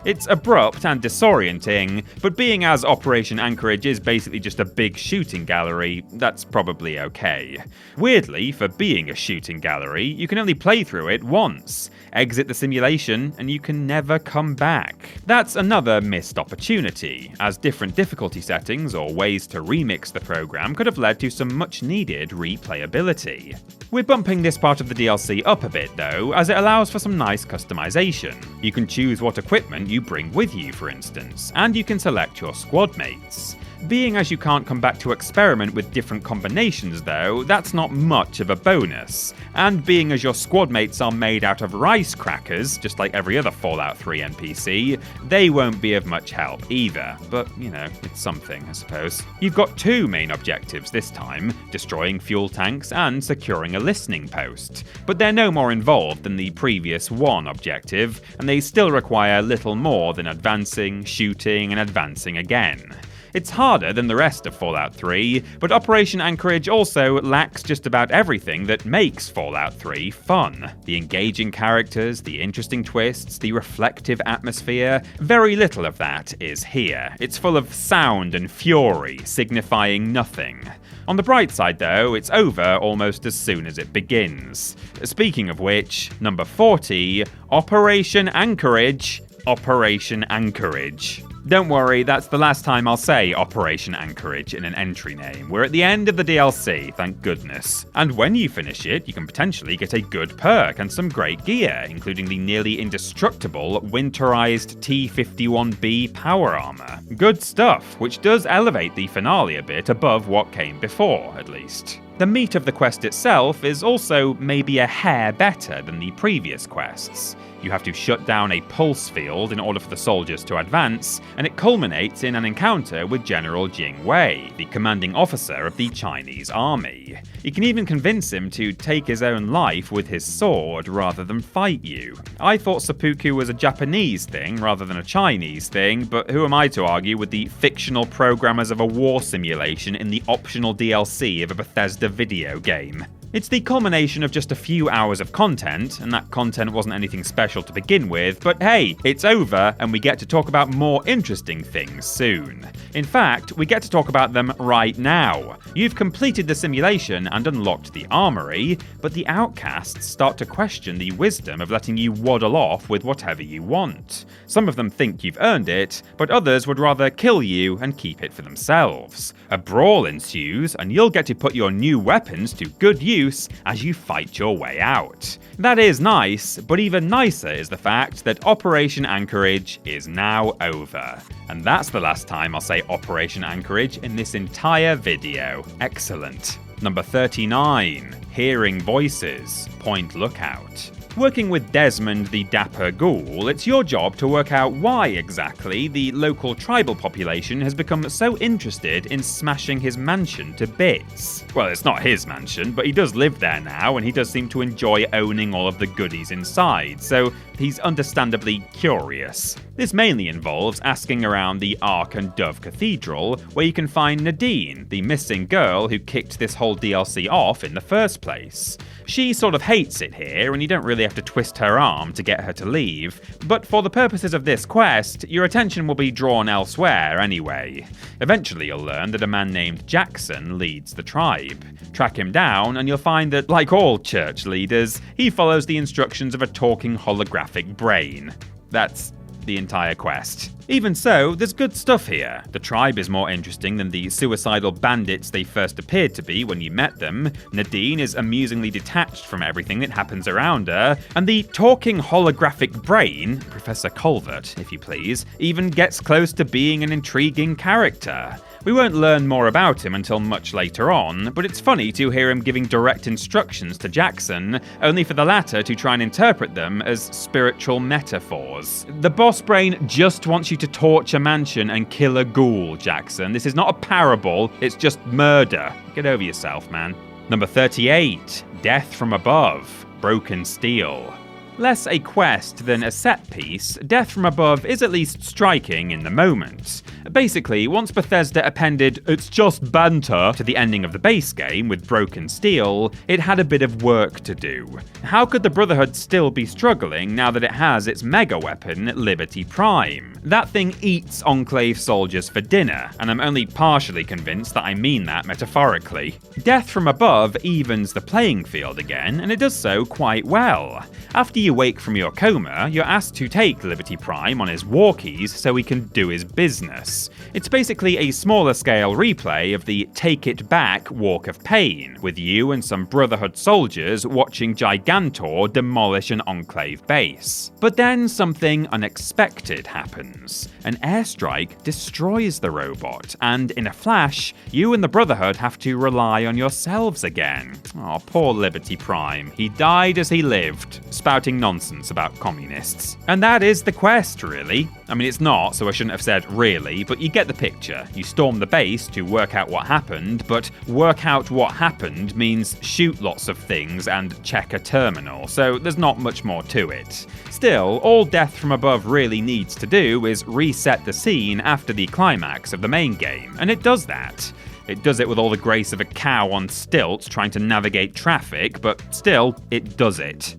It's abrupt and disorienting, but being as Operation Anchorage is basically just a big shooting gallery, that's probably okay. Weirdly, for being a shooting gallery, you can only play through it once. Exit the simulation, and you can never come back. That's another missed opportunity, as different difficulty settings or ways to remix the program could have led to some much-needed replayability. We're bumping this part of the DLC up a bit though, as it allows for some nice customization. You can choose what equipment you bring with you, for instance, and you can select your squad mates. Being as you can't come back to experiment with different combinations though, that's not much of a bonus. And being as your squad mates are made out of rice crackers, just like every other Fallout 3 NPC, they won't be of much help either. But, it's something, I suppose. You've got 2 main objectives this time, destroying fuel tanks and securing a listening post. But they're no more involved than the previous 1 objective, and they still require little more than advancing, shooting, and advancing again. It's harder than the rest of Fallout 3, but Operation Anchorage also lacks just about everything that makes Fallout 3 fun. The engaging characters, the interesting twists, the reflective atmosphere, very little of that is here. It's full of sound and fury, signifying nothing. On the bright side though, it's over almost as soon as it begins. Speaking of which, number 40, Operation Anchorage. Operation Anchorage. Don't worry, that's the last time I'll say Operation Anchorage in an entry name. We're at the end of the DLC, thank goodness. And when you finish it, you can potentially get a good perk and some great gear, including the nearly indestructible winterized T-51B power armor. Good stuff, which does elevate the finale a bit above what came before, at least. The meat of the quest itself is also maybe a hair better than the previous quests. You have to shut down a pulse field in order for the soldiers to advance, and it culminates in an encounter with General Jing Wei, the commanding officer of the Chinese army. You can even convince him to take his own life with his sword rather than fight you. I thought seppuku was a Japanese thing rather than a Chinese thing, but who am I to argue with the fictional programmers of a war simulation in the optional DLC of a Bethesda video game? It's the culmination of just a few hours of content, and that content wasn't anything special to begin with, but hey, it's over and we get to talk about more interesting things soon. In fact, we get to talk about them right now. You've completed the simulation and unlocked the armory, but the Outcasts start to question the wisdom of letting you waddle off with whatever you want. Some of them think you've earned it, but others would rather kill you and keep it for themselves. A brawl ensues, and you'll get to put your new weapons to good use as you fight your way out. That is nice, but even nicer is the fact that Operation Anchorage is now over. And that's the last time I'll say Operation Anchorage in this entire video. Excellent. Number 39. Hearing Voices. Point Lookout. Working with Desmond the Dapper Ghoul, it's your job to work out why exactly the local tribal population has become so interested in smashing his mansion to bits. Well, it's not his mansion, but he does live there now, and he does seem to enjoy owning all of the goodies inside, so he's understandably curious. This mainly involves asking around the Ark and Dove Cathedral, where you can find Nadine, the missing girl who kicked this whole DLC off in the first place. She sort of hates it here, and you don't really have to twist her arm to get her to leave, but for the purposes of this quest, your attention will be drawn elsewhere anyway. Eventually you'll learn that a man named Jackson leads the tribe. Track him down, and you'll find that, like all church leaders, he follows the instructions of a talking holographic brain. That's the entire quest. Even so, there's good stuff here. The tribe is more interesting than the suicidal bandits they first appeared to be when you met them. Nadine is amusingly detached from everything that happens around her, and the talking holographic brain, Professor Culvert, if you please, even gets close to being an intriguing character. We won't learn more about him until much later on, but it's funny to hear him giving direct instructions to Jackson, only for the latter to try and interpret them as spiritual metaphors. The boss brain just wants you to torch a mansion and kill a ghoul, Jackson. This is not a parable, it's just murder. Get over yourself, man. Number 38, Death from Above, Broken Steel. Less a quest than a set piece, Death from Above is at least striking in the moment. Basically, once Bethesda appended "it's just banter" to the ending of the base game with Broken Steel, it had a bit of work to do. How could the Brotherhood still be struggling now that it has its mega weapon, Liberty Prime? That thing eats Enclave soldiers for dinner, and I'm only partially convinced that I mean that metaphorically. Death from Above evens the playing field again, and it does so quite well. After you wake from your coma, you're asked to take Liberty Prime on his walkies so he can do his business. It's basically a smaller scale replay of the Take It Back Walk of Pain, with you and some Brotherhood soldiers watching Gigantor demolish an Enclave base. But then something unexpected happens. An airstrike destroys the robot, and in a flash, you and the Brotherhood have to rely on yourselves again. Oh, poor Liberty Prime. He died as he lived, spouting talking nonsense about communists. And that is the quest, really. I mean, it's not, so I shouldn't have said really, but you get the picture. You storm the base to work out what happened, but work out what happened means shoot lots of things and check a terminal, so there's not much more to it. Still, all Death from Above really needs to do is reset the scene after the climax of the main game, and it does that. It does it with all the grace of a cow on stilts trying to navigate traffic, but still, it does it.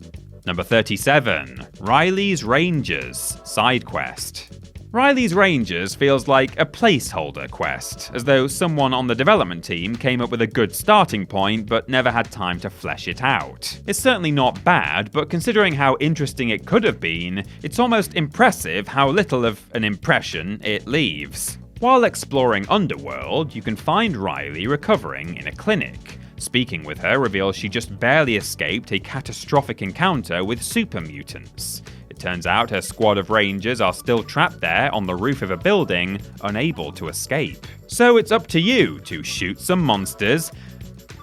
Number 37, Riley's Rangers side quest. Riley's Rangers feels like a placeholder quest, as though someone on the development team came up with a good starting point but never had time to flesh it out. It's certainly not bad, but considering how interesting it could have been, it's almost impressive how little of an impression it leaves. While exploring Underworld, you can find Riley recovering in a clinic. Speaking with her reveals she just barely escaped a catastrophic encounter with super mutants. It turns out her squad of rangers are still trapped there on the roof of a building, unable to escape. So it's up to you to shoot some monsters.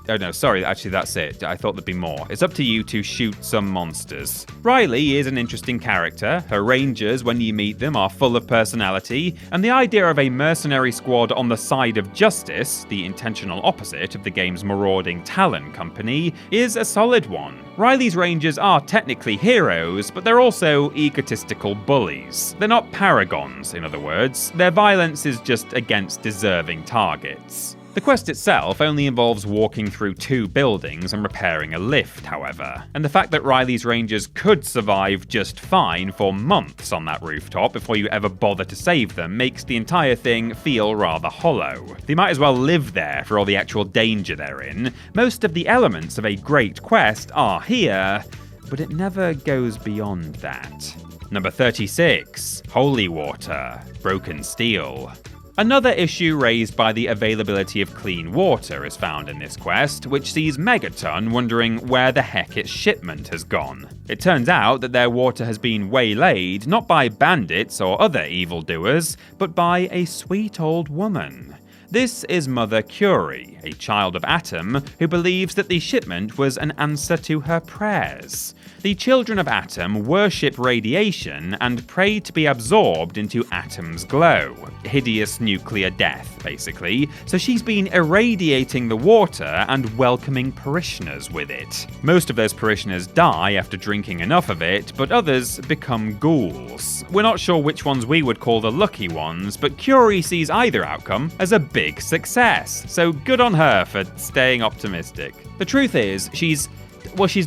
Oh no, sorry, actually that's it. I thought there'd be more. It's up to you to shoot some monsters. Riley is an interesting character. Her rangers, when you meet them, are full of personality, and the idea of a mercenary squad on the side of justice, the intentional opposite of the game's marauding Talon company, is a solid one. Riley's rangers are technically heroes, but they're also egotistical bullies. They're not paragons, in other words. Their violence is just against deserving targets. The quest itself only involves walking through 2 buildings and repairing a lift, however, and the fact that Riley's Rangers could survive just fine for months on that rooftop before you ever bother to save them makes the entire thing feel rather hollow. They might as well live there for all the actual danger they're in. Most of the elements of a great quest are here, but it never goes beyond that. Number 36, Holy Water, Broken Steel. Another issue raised by the availability of clean water is found in this quest, which sees Megaton wondering where the heck its shipment has gone. It turns out that their water has been waylaid not by bandits or other evildoers, but by a sweet old woman. This is Mother Curie, a child of Atom, who believes that the shipment was an answer to her prayers. The children of Atom worship radiation and pray to be absorbed into Atom's glow. Hideous nuclear death, basically. So she's been irradiating the water and welcoming parishioners with it. Most of those parishioners die after drinking enough of it, but others become ghouls. We're not sure which ones we would call the lucky ones, but Curie sees either outcome as a big success. So good on her for staying optimistic. The truth is, she's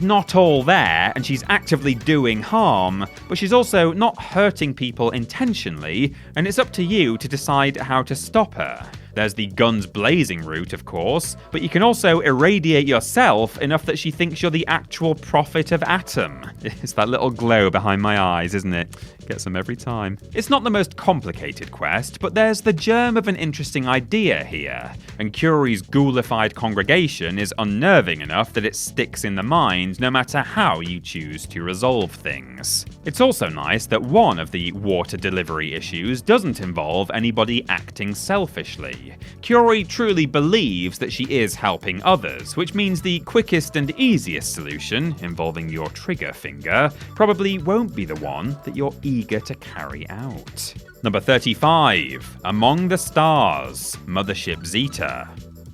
not all there, and she's actively doing harm, but she's also not hurting people intentionally, and it's up to you to decide how to stop her. There's the guns blazing route, of course, but you can also irradiate yourself enough that she thinks you're the actual prophet of Atom. It's that little glow behind my eyes, isn't it? Gets them every time. It's not the most complicated quest, but there's the germ of an interesting idea here, and Curie's ghoulified congregation is unnerving enough that it sticks in the mind no matter how you choose to resolve things. It's also nice that one of the water delivery issues doesn't involve anybody acting selfishly. Curie truly believes that she is helping others, which means the quickest and easiest solution, involving your trigger finger, probably won't be the one that you're eager to carry out. Number 35, Among the Stars, Mothership Zeta.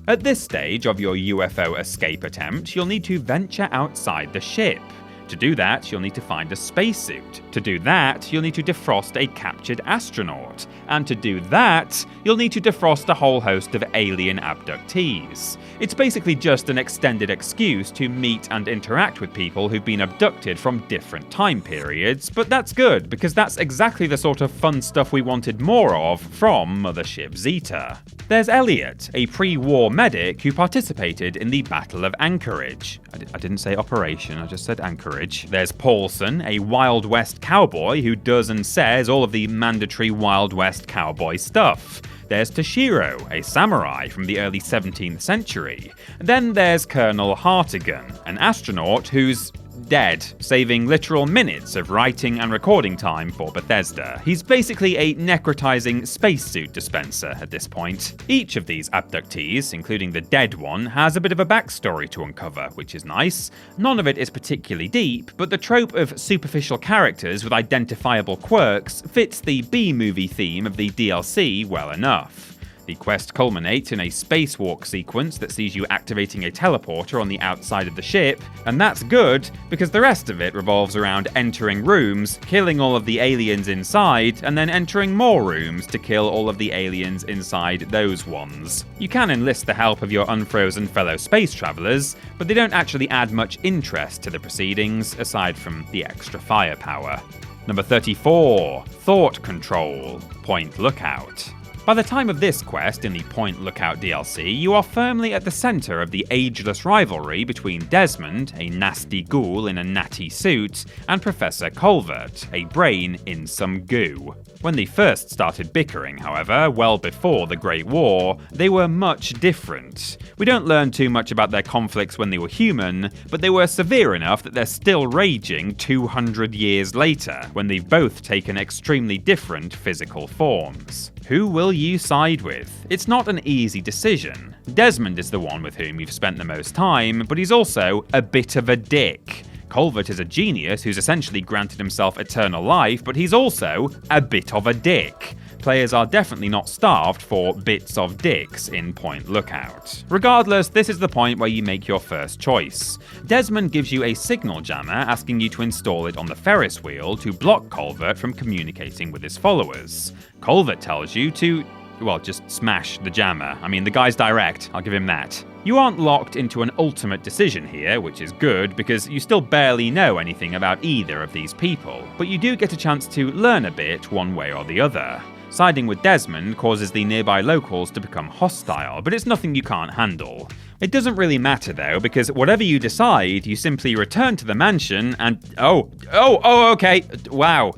At this stage of your UFO escape attempt, you'll need to venture outside the ship. To do that, you'll need to find a spacesuit. To do that, you'll need to defrost a captured astronaut. And to do that, you'll need to defrost a whole host of alien abductees. It's basically just an extended excuse to meet and interact with people who've been abducted from different time periods, but that's good, because that's exactly the sort of fun stuff we wanted more of from Mothership Zeta. There's Elliot, a pre-war medic who participated in the Battle of Anchorage. I didn't say operation, I just said Anchorage. There's Paulson, a Wild West cowboy who does and says all of the mandatory Wild West cowboy stuff. There's Toshiro, a samurai from the early 17th century. Then there's Colonel Hartigan, an astronaut who's dead, saving literal minutes of writing and recording time for Bethesda. He's basically a necrotizing spacesuit dispenser at this point. Each of these abductees, including the dead one, has a bit of a backstory to uncover, which is nice. None of it is particularly deep, but the trope of superficial characters with identifiable quirks fits the B-movie theme of the DLC well enough. The quest culminates in a spacewalk sequence that sees you activating a teleporter on the outside of the ship, and that's good because the rest of it revolves around entering rooms, killing all of the aliens inside, and then entering more rooms to kill all of the aliens inside those ones. You can enlist the help of your unfrozen fellow space travelers, but they don't actually add much interest to the proceedings aside from the extra firepower. Number 34, Thought Control, Point Lookout. By the time of this quest in the Point Lookout DLC, you are firmly at the centre of the ageless rivalry between Desmond, a nasty ghoul in a natty suit, and Professor Culvert, a brain in some goo. When they first started bickering, however, well before the Great War, they were much different. We don't learn too much about their conflicts when they were human, but they were severe enough that they're still raging 200 years later, when they've both taken extremely different physical forms. Who will you side with? It's not an easy decision. Desmond is the one with whom you've spent the most time, but he's also a bit of a dick. Culvert is a genius who's essentially granted himself eternal life, but he's also a bit of a dick. Players are definitely not starved for bits of dicks in Point Lookout. Regardless, this is the point where you make your first choice. Desmond gives you a signal jammer asking you to install it on the Ferris wheel to block Culvert from communicating with his followers. Culvert tells you to, well, just smash the jammer. I mean, the guy's direct, I'll give him that. You aren't locked into an ultimate decision here, which is good, because you still barely know anything about either of these people, but you do get a chance to learn a bit one way or the other. Siding with Desmond causes the nearby locals to become hostile, but it's nothing you can't handle. It doesn't really matter though, because whatever you decide, you simply return to the mansion and okay, wow.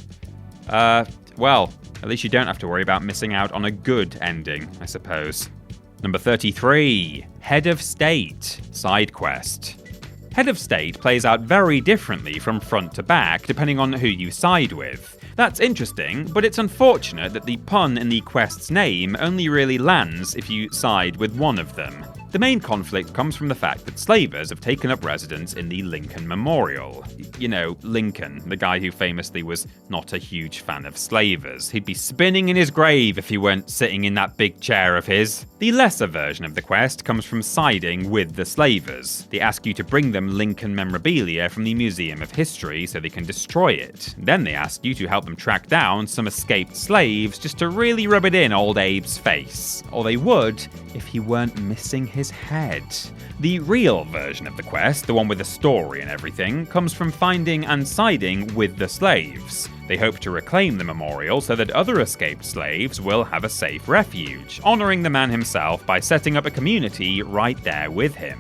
Well, at least you don't have to worry about missing out on a good ending, I suppose. Number 33, Head of State, Side Quest. Head of State plays out very differently from front to back depending on who you side with. That's interesting, but it's unfortunate that the pun in the quest's name only really lands if you side with one of them. The main conflict comes from the fact that slavers have taken up residence in the Lincoln Memorial. You know, Lincoln, the guy who famously was not a huge fan of slavers. He'd be spinning in his grave if he weren't sitting in that big chair of his. The lesser version of the quest comes from siding with the slavers. They ask you to bring them Lincoln memorabilia from the Museum of History so they can destroy it. Then they ask you to help them track down some escaped slaves just to really rub it in old Abe's face. Or they would if he weren't missing his head. The real version of the quest, the one with the story and everything, comes from finding and siding with the slaves. They hope to reclaim the memorial so that other escaped slaves will have a safe refuge, honouring the man himself by setting up a community right there with him.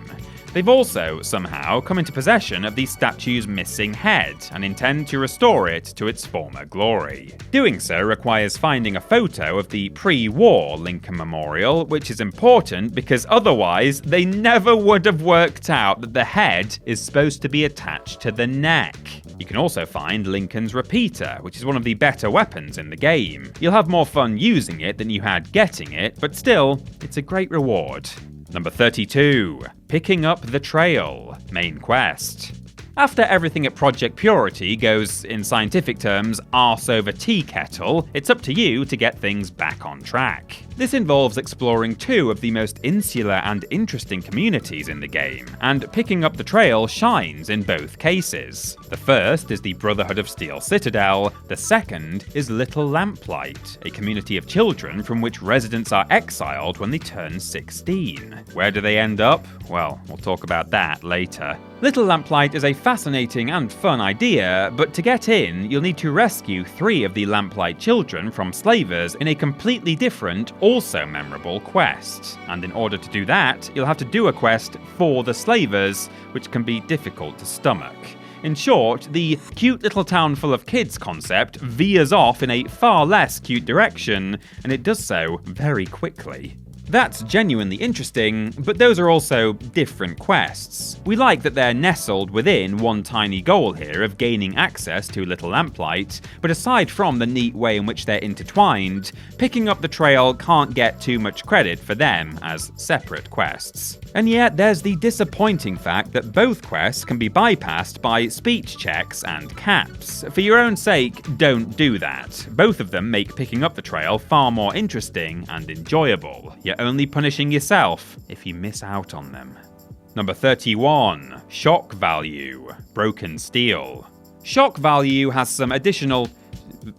They've also, somehow, come into possession of the statue's missing head and intend to restore it to its former glory. Doing so requires finding a photo of the pre-war Lincoln Memorial, which is important because otherwise they never would have worked out that the head is supposed to be attached to the neck. You can also find Lincoln's repeater, which is one of the better weapons in the game. You'll have more fun using it than you had getting it, but still, it's a great reward. Number 32, Picking Up the Trail, Main Quest. After everything at Project Purity goes, in scientific terms, arse over tea kettle, it's up to you to get things back on track. This involves exploring two of the most insular and interesting communities in the game, and Picking Up the Trail shines in both cases. The first is the Brotherhood of Steel Citadel, the second is Little Lamplight, a community of children from which residents are exiled when they turn 16. Where do they end up? Well, we'll talk about that later. Little Lamplight is a fascinating and fun idea, but to get in, you'll need to rescue 3 of the Lamplight children from slavers in a completely different, also memorable quest. And in order to do that, you'll have to do a quest for the slavers, which can be difficult to stomach. In short, the cute little town full of kids concept veers off in a far less cute direction, and it does so very quickly. That's genuinely interesting, but those are also different quests. We like that they're nestled within one tiny goal here of gaining access to Little Lamplight, but aside from the neat way in which they're intertwined, picking up the trail can't get too much credit for them as separate quests. And yet there's the disappointing fact that both quests can be bypassed by speech checks and caps. For your own sake, don't do that. Both of them make picking up the trail far more interesting and enjoyable. You're only punishing yourself if you miss out on them. Number 31. Shock Value. Broken Steel. Shock Value has some additional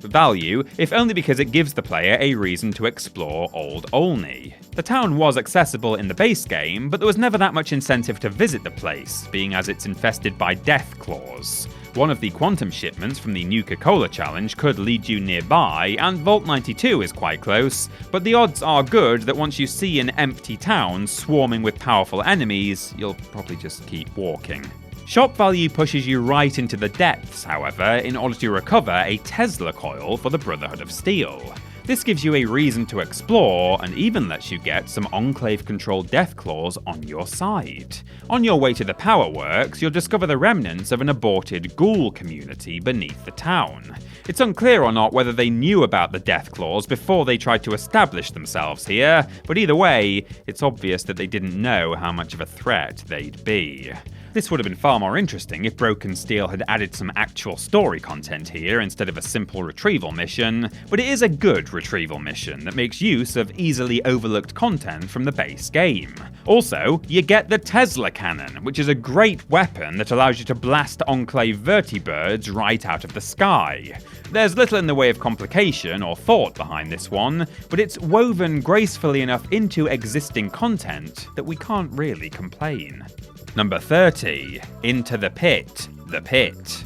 value, if only because it gives the player a reason to explore Old Olney. The town was accessible in the base game, but there was never that much incentive to visit the place, being as it's infested by death claws. One of the quantum shipments from the Nuka-Cola challenge could lead you nearby, and Vault 92 is quite close, but the odds are good that once you see an empty town swarming with powerful enemies, you'll probably just keep walking. Shock Value pushes you right into the depths, however, in order to recover a Tesla coil for the Brotherhood of Steel. This gives you a reason to explore, and even lets you get some Enclave-controlled death claws on your side. On your way to the power works, you'll discover the remnants of an aborted ghoul community beneath the town. It's unclear or not whether they knew about the death claws before they tried to establish themselves here, but either way, it's obvious that they didn't know how much of a threat they'd be. This would have been far more interesting if Broken Steel had added some actual story content here instead of a simple retrieval mission, but it is a good retrieval mission that makes use of easily overlooked content from the base game. Also, you get the Tesla Cannon, which is a great weapon that allows you to blast Enclave vertibirds right out of the sky. There's little in the way of complication or thought behind this one, but it's woven gracefully enough into existing content that we can't really complain. Number 30. Into the Pit. The Pit.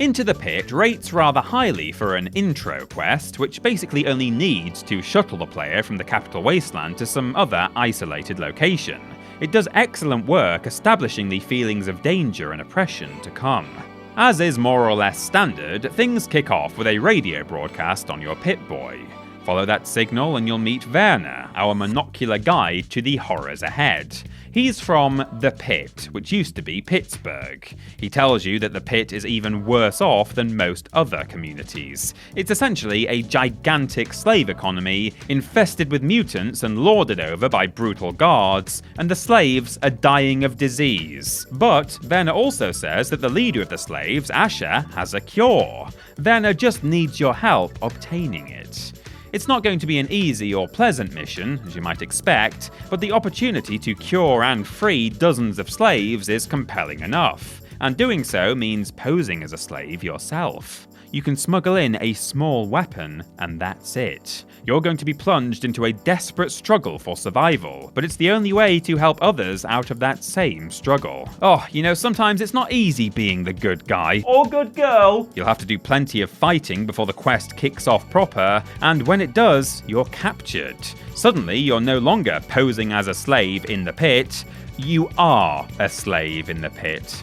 Into the Pit rates rather highly for an intro quest, which basically only needs to shuttle the player from the capital wasteland to some other isolated location. It does excellent work establishing the feelings of danger and oppression to come. As is more or less standard, things kick off with a radio broadcast on your Pip-Boy. Follow that signal and you'll meet Werner, our monocular guide to the horrors ahead. He's from the Pit, which used to be Pittsburgh. He tells you that the Pit is even worse off than most other communities. It's essentially a gigantic slave economy, infested with mutants and lorded over by brutal guards, and the slaves are dying of disease. But Werner also says that the leader of the slaves, Asher, has a cure. Werner just needs your help obtaining it. It's not going to be an easy or pleasant mission, as you might expect, but the opportunity to cure and free dozens of slaves is compelling enough, and doing so means posing as a slave yourself. You can smuggle in a small weapon, and that's it. You're going to be plunged into a desperate struggle for survival, but it's the only way to help others out of that same struggle. Oh, sometimes it's not easy being the good guy or good girl. You'll have to do plenty of fighting before the quest kicks off proper, and when it does, you're captured. Suddenly, you're no longer posing as a slave in the pit, you are a slave in the pit.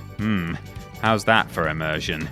How's that for immersion?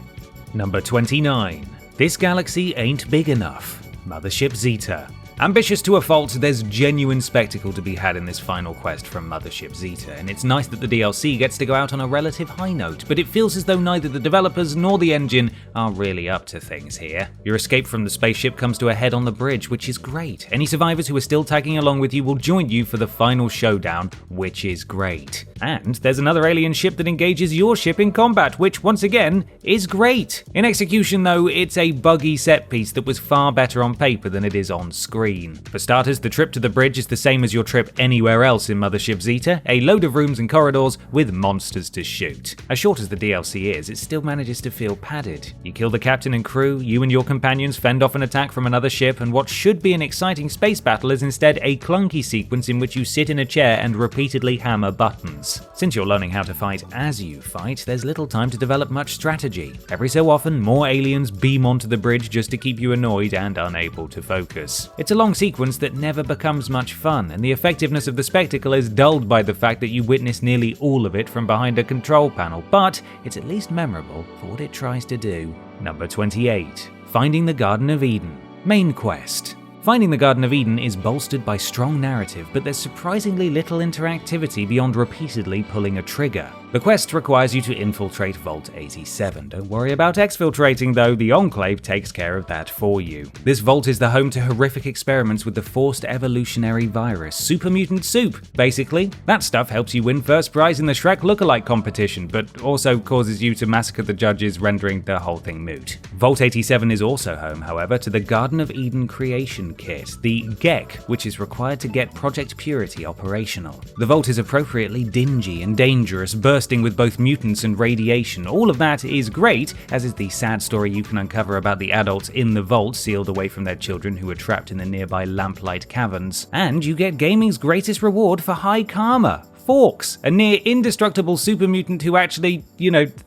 Number 29. This galaxy ain't big enough. Mothership Zeta. Ambitious to a fault, there's genuine spectacle to be had in this final quest from Mothership Zeta, and it's nice that the DLC gets to go out on a relative high note, but it feels as though neither the developers nor the engine are really up to things here. Your escape from the spaceship comes to a head on the bridge, which is great. Any survivors who are still tagging along with you will join you for the final showdown, which is great. And there's another alien ship that engages your ship in combat, which once again is great. In execution though, it's a buggy set piece that was far better on paper than it is on screen. For starters, the trip to the bridge is the same as your trip anywhere else in Mothership Zeta, a load of rooms and corridors with monsters to shoot. As short as the DLC is, it still manages to feel padded. You kill the captain and crew, you and your companions fend off an attack from another ship, and what should be an exciting space battle is instead a clunky sequence in which you sit in a chair and repeatedly hammer buttons. Since you're learning how to fight as you fight, there's little time to develop much strategy. Every so often, more aliens beam onto the bridge just to keep you annoyed and unable to focus. It's a long sequence that never becomes much fun, and the effectiveness of the spectacle is dulled by the fact that you witness nearly all of it from behind a control panel, but it's at least memorable for what it tries to do. Number 28. Finding the Garden of Eden. Main quest. Finding the Garden of Eden is bolstered by strong narrative, but there's surprisingly little interactivity beyond repeatedly pulling a trigger. The quest requires you to infiltrate Vault 87. Don't worry about exfiltrating though, the Enclave takes care of that for you. This vault is the home to horrific experiments with the forced evolutionary virus, Super Mutant Soup. Basically, that stuff helps you win first prize in the Shrek lookalike competition, but also causes you to massacre the judges, rendering the whole thing moot. Vault 87 is also home, however, to the Garden of Eden Creation Kit, the GEC, which is required to get Project Purity operational. The vault is appropriately dingy and dangerous, bursting with both mutants and radiation. All of that is great, as is the sad story you can uncover about the adults in the vault sealed away from their children who were trapped in the nearby lamplight caverns. And you get gaming's greatest reward for high karma. Forks, a near indestructible super mutant who actually,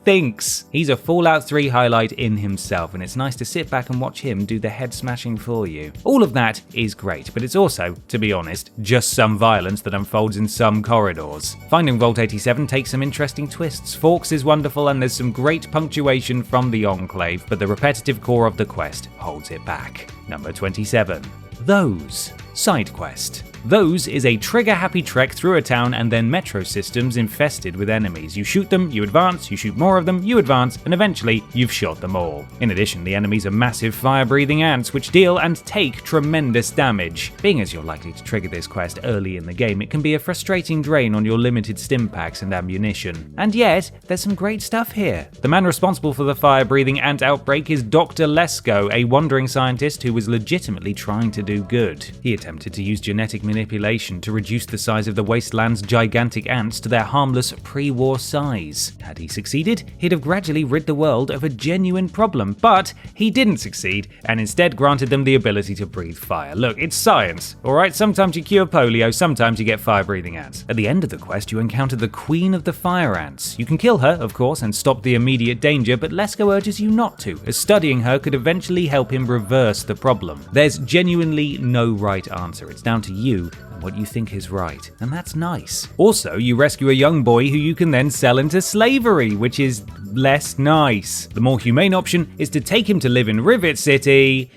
thinks. He's a Fallout 3 highlight in himself, and it's nice to sit back and watch him do the head smashing for you. All of that is great, but it's also, to be honest, just some violence that unfolds in some corridors. Finding Vault 87 takes some interesting twists. Forks is wonderful, and there's some great punctuation from the Enclave, but the repetitive core of the quest holds it back. Number 27. Those. Side quest. Those is a trigger-happy trek through a town and then metro systems infested with enemies. You shoot them, you advance, you shoot more of them, you advance, and eventually you've shot them all. In addition, the enemies are massive fire-breathing ants which deal and take tremendous damage. Being as you're likely to trigger this quest early in the game, it can be a frustrating drain on your limited stim packs and ammunition. And yet, there's some great stuff here. The man responsible for the fire-breathing ant outbreak is Dr. Lesko, a wandering scientist who was legitimately trying to do good. He attempted to use genetic manipulation to reduce the size of the wasteland's gigantic ants to their harmless pre-war size. Had he succeeded, he'd have gradually rid the world of a genuine problem, but he didn't succeed and instead granted them the ability to breathe fire. Look, it's science, alright? Sometimes you cure polio, sometimes you get fire-breathing ants. At the end of the quest, you encounter the Queen of the Fire Ants. You can kill her, of course, and stop the immediate danger, but Lesko urges you not to, as studying her could eventually help him reverse the problem. There's genuinely no right answer. It's down to you and what you think is right, and that's nice. Also, you rescue a young boy who you can then sell into slavery, which is less nice. The more humane option is to take him to live in Rivet City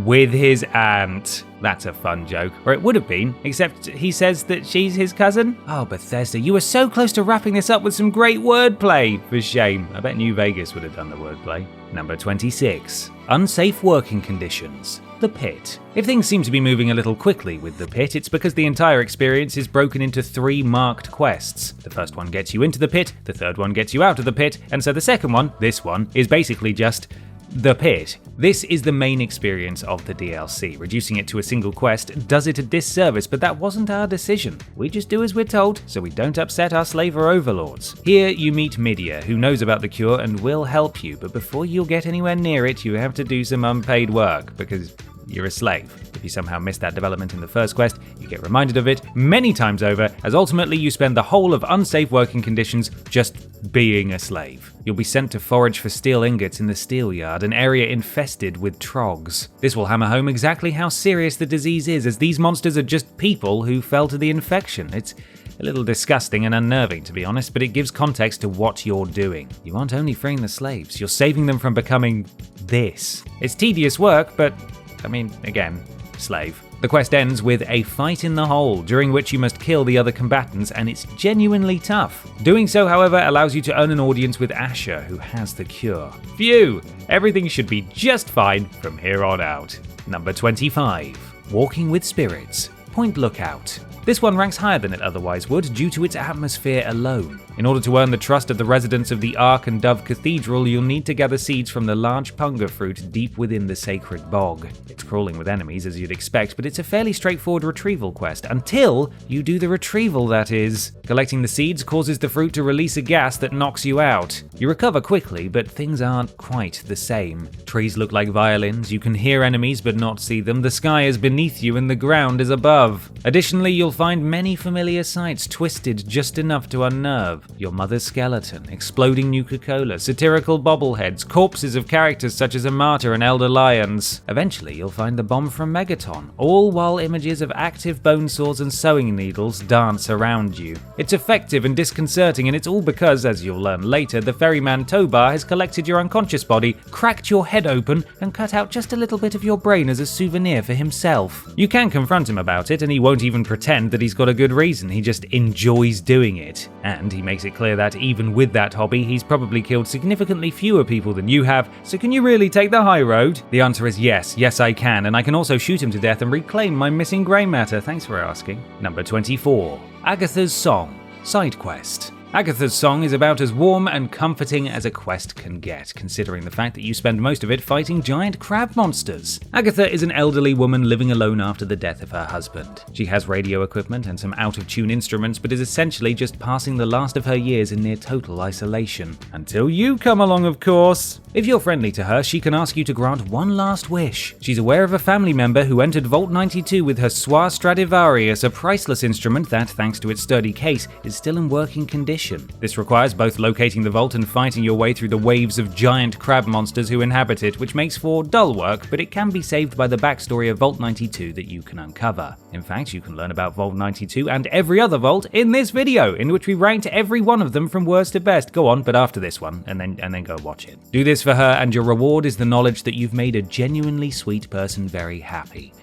with his aunt. That's a fun joke. Or it would have been, except he says that she's his cousin. Oh, Bethesda, you were so close to wrapping this up with some great wordplay. For shame. I bet New Vegas would have done the wordplay. Number 26. Unsafe working conditions. The Pitt. If things seem to be moving a little quickly with the Pitt, it's because the entire experience is broken into 3 marked quests. The first one gets you into the Pit, the third one gets you out of the Pit, and so the second one, this one, is basically just the Pit. This is the main experience of the DLC. Reducing it to a single quest does it a disservice, but that wasn't our decision. We just do as we're told, so we don't upset our slaver overlords. Here you meet Midia, who knows about the cure and will help you, but before you'll get anywhere near it, you have to do some unpaid work, because you're a slave. If you somehow missed that development in the first quest, you get reminded of it many times over, as ultimately you spend the whole of unsafe working conditions just being a slave. You'll be sent to forage for steel ingots in the steel yard, an area infested with trogs. This will hammer home exactly how serious the disease is, as these monsters are just people who fell to the infection. It's a little disgusting and unnerving, to be honest, but it gives context to what you're doing. You aren't only freeing the slaves, you're saving them from becoming this. It's tedious work, but again, slave. The quest ends with a fight in the hole, during which you must kill the other combatants, and it's genuinely tough. Doing so, however, allows you to earn an audience with Asher, who has the cure. Phew! Everything should be just fine from here on out. Number 25. Walking with Spirits. Point Lookout. This one ranks higher than it otherwise would due to its atmosphere alone. In order to earn the trust of the residents of the Ark and Dove Cathedral, you'll need to gather seeds from the large punga fruit deep within the sacred bog. It's crawling with enemies as you'd expect, but it's a fairly straightforward retrieval quest, until you do the retrieval, that is. Collecting the seeds causes the fruit to release a gas that knocks you out. You recover quickly, but things aren't quite the same. Trees look like violins, you can hear enemies but not see them, the sky is beneath you and the ground is above. love. Additionally, you'll find many familiar sights twisted just enough to unnerve. Your mother's skeleton, exploding Nuka-Cola, satirical bobbleheads, corpses of characters such as Amata and Elder Lions. Eventually, you'll find the bomb from Megaton, all while images of active bone saws and sewing needles dance around you. It's effective and disconcerting, and it's all because, as you'll learn later, the ferryman Tobar has collected your unconscious body, cracked your head open, and cut out just a little bit of your brain as a souvenir for himself. You can confront him about it, and he won't even pretend that he's got a good reason. He just enjoys doing it. And he makes it clear that even with that hobby, he's probably killed significantly fewer people than you have, so can you really take the high road? The answer is yes, I can, and I can also shoot him to death and reclaim my missing grey matter, thanks for asking. Number 24. Agatha's Song, Side Quest. Agatha's Song is about as warm and comforting as a quest can get, considering the fact that you spend most of it fighting giant crab monsters. Agatha is an elderly woman living alone after the death of her husband. She has radio equipment and some out-of-tune instruments, but is essentially just passing the last of her years in near total isolation. Until you come along, of course. If you're friendly to her, she can ask you to grant one last wish. She's aware of a family member who entered Vault 92 with her Soir Stradivarius, a priceless instrument that, thanks to its sturdy case, is still in working condition. This requires both locating the vault and fighting your way through the waves of giant crab monsters who inhabit it, which makes for dull work, but it can be saved by the backstory of Vault 92 that you can uncover. In fact, you can learn about Vault 92 and every other vault in this video, in which we ranked every one of them from worst to best. Go on, but after this one, and then go watch it. Do this for her, and your reward is the knowledge that you've made a genuinely sweet person very happy.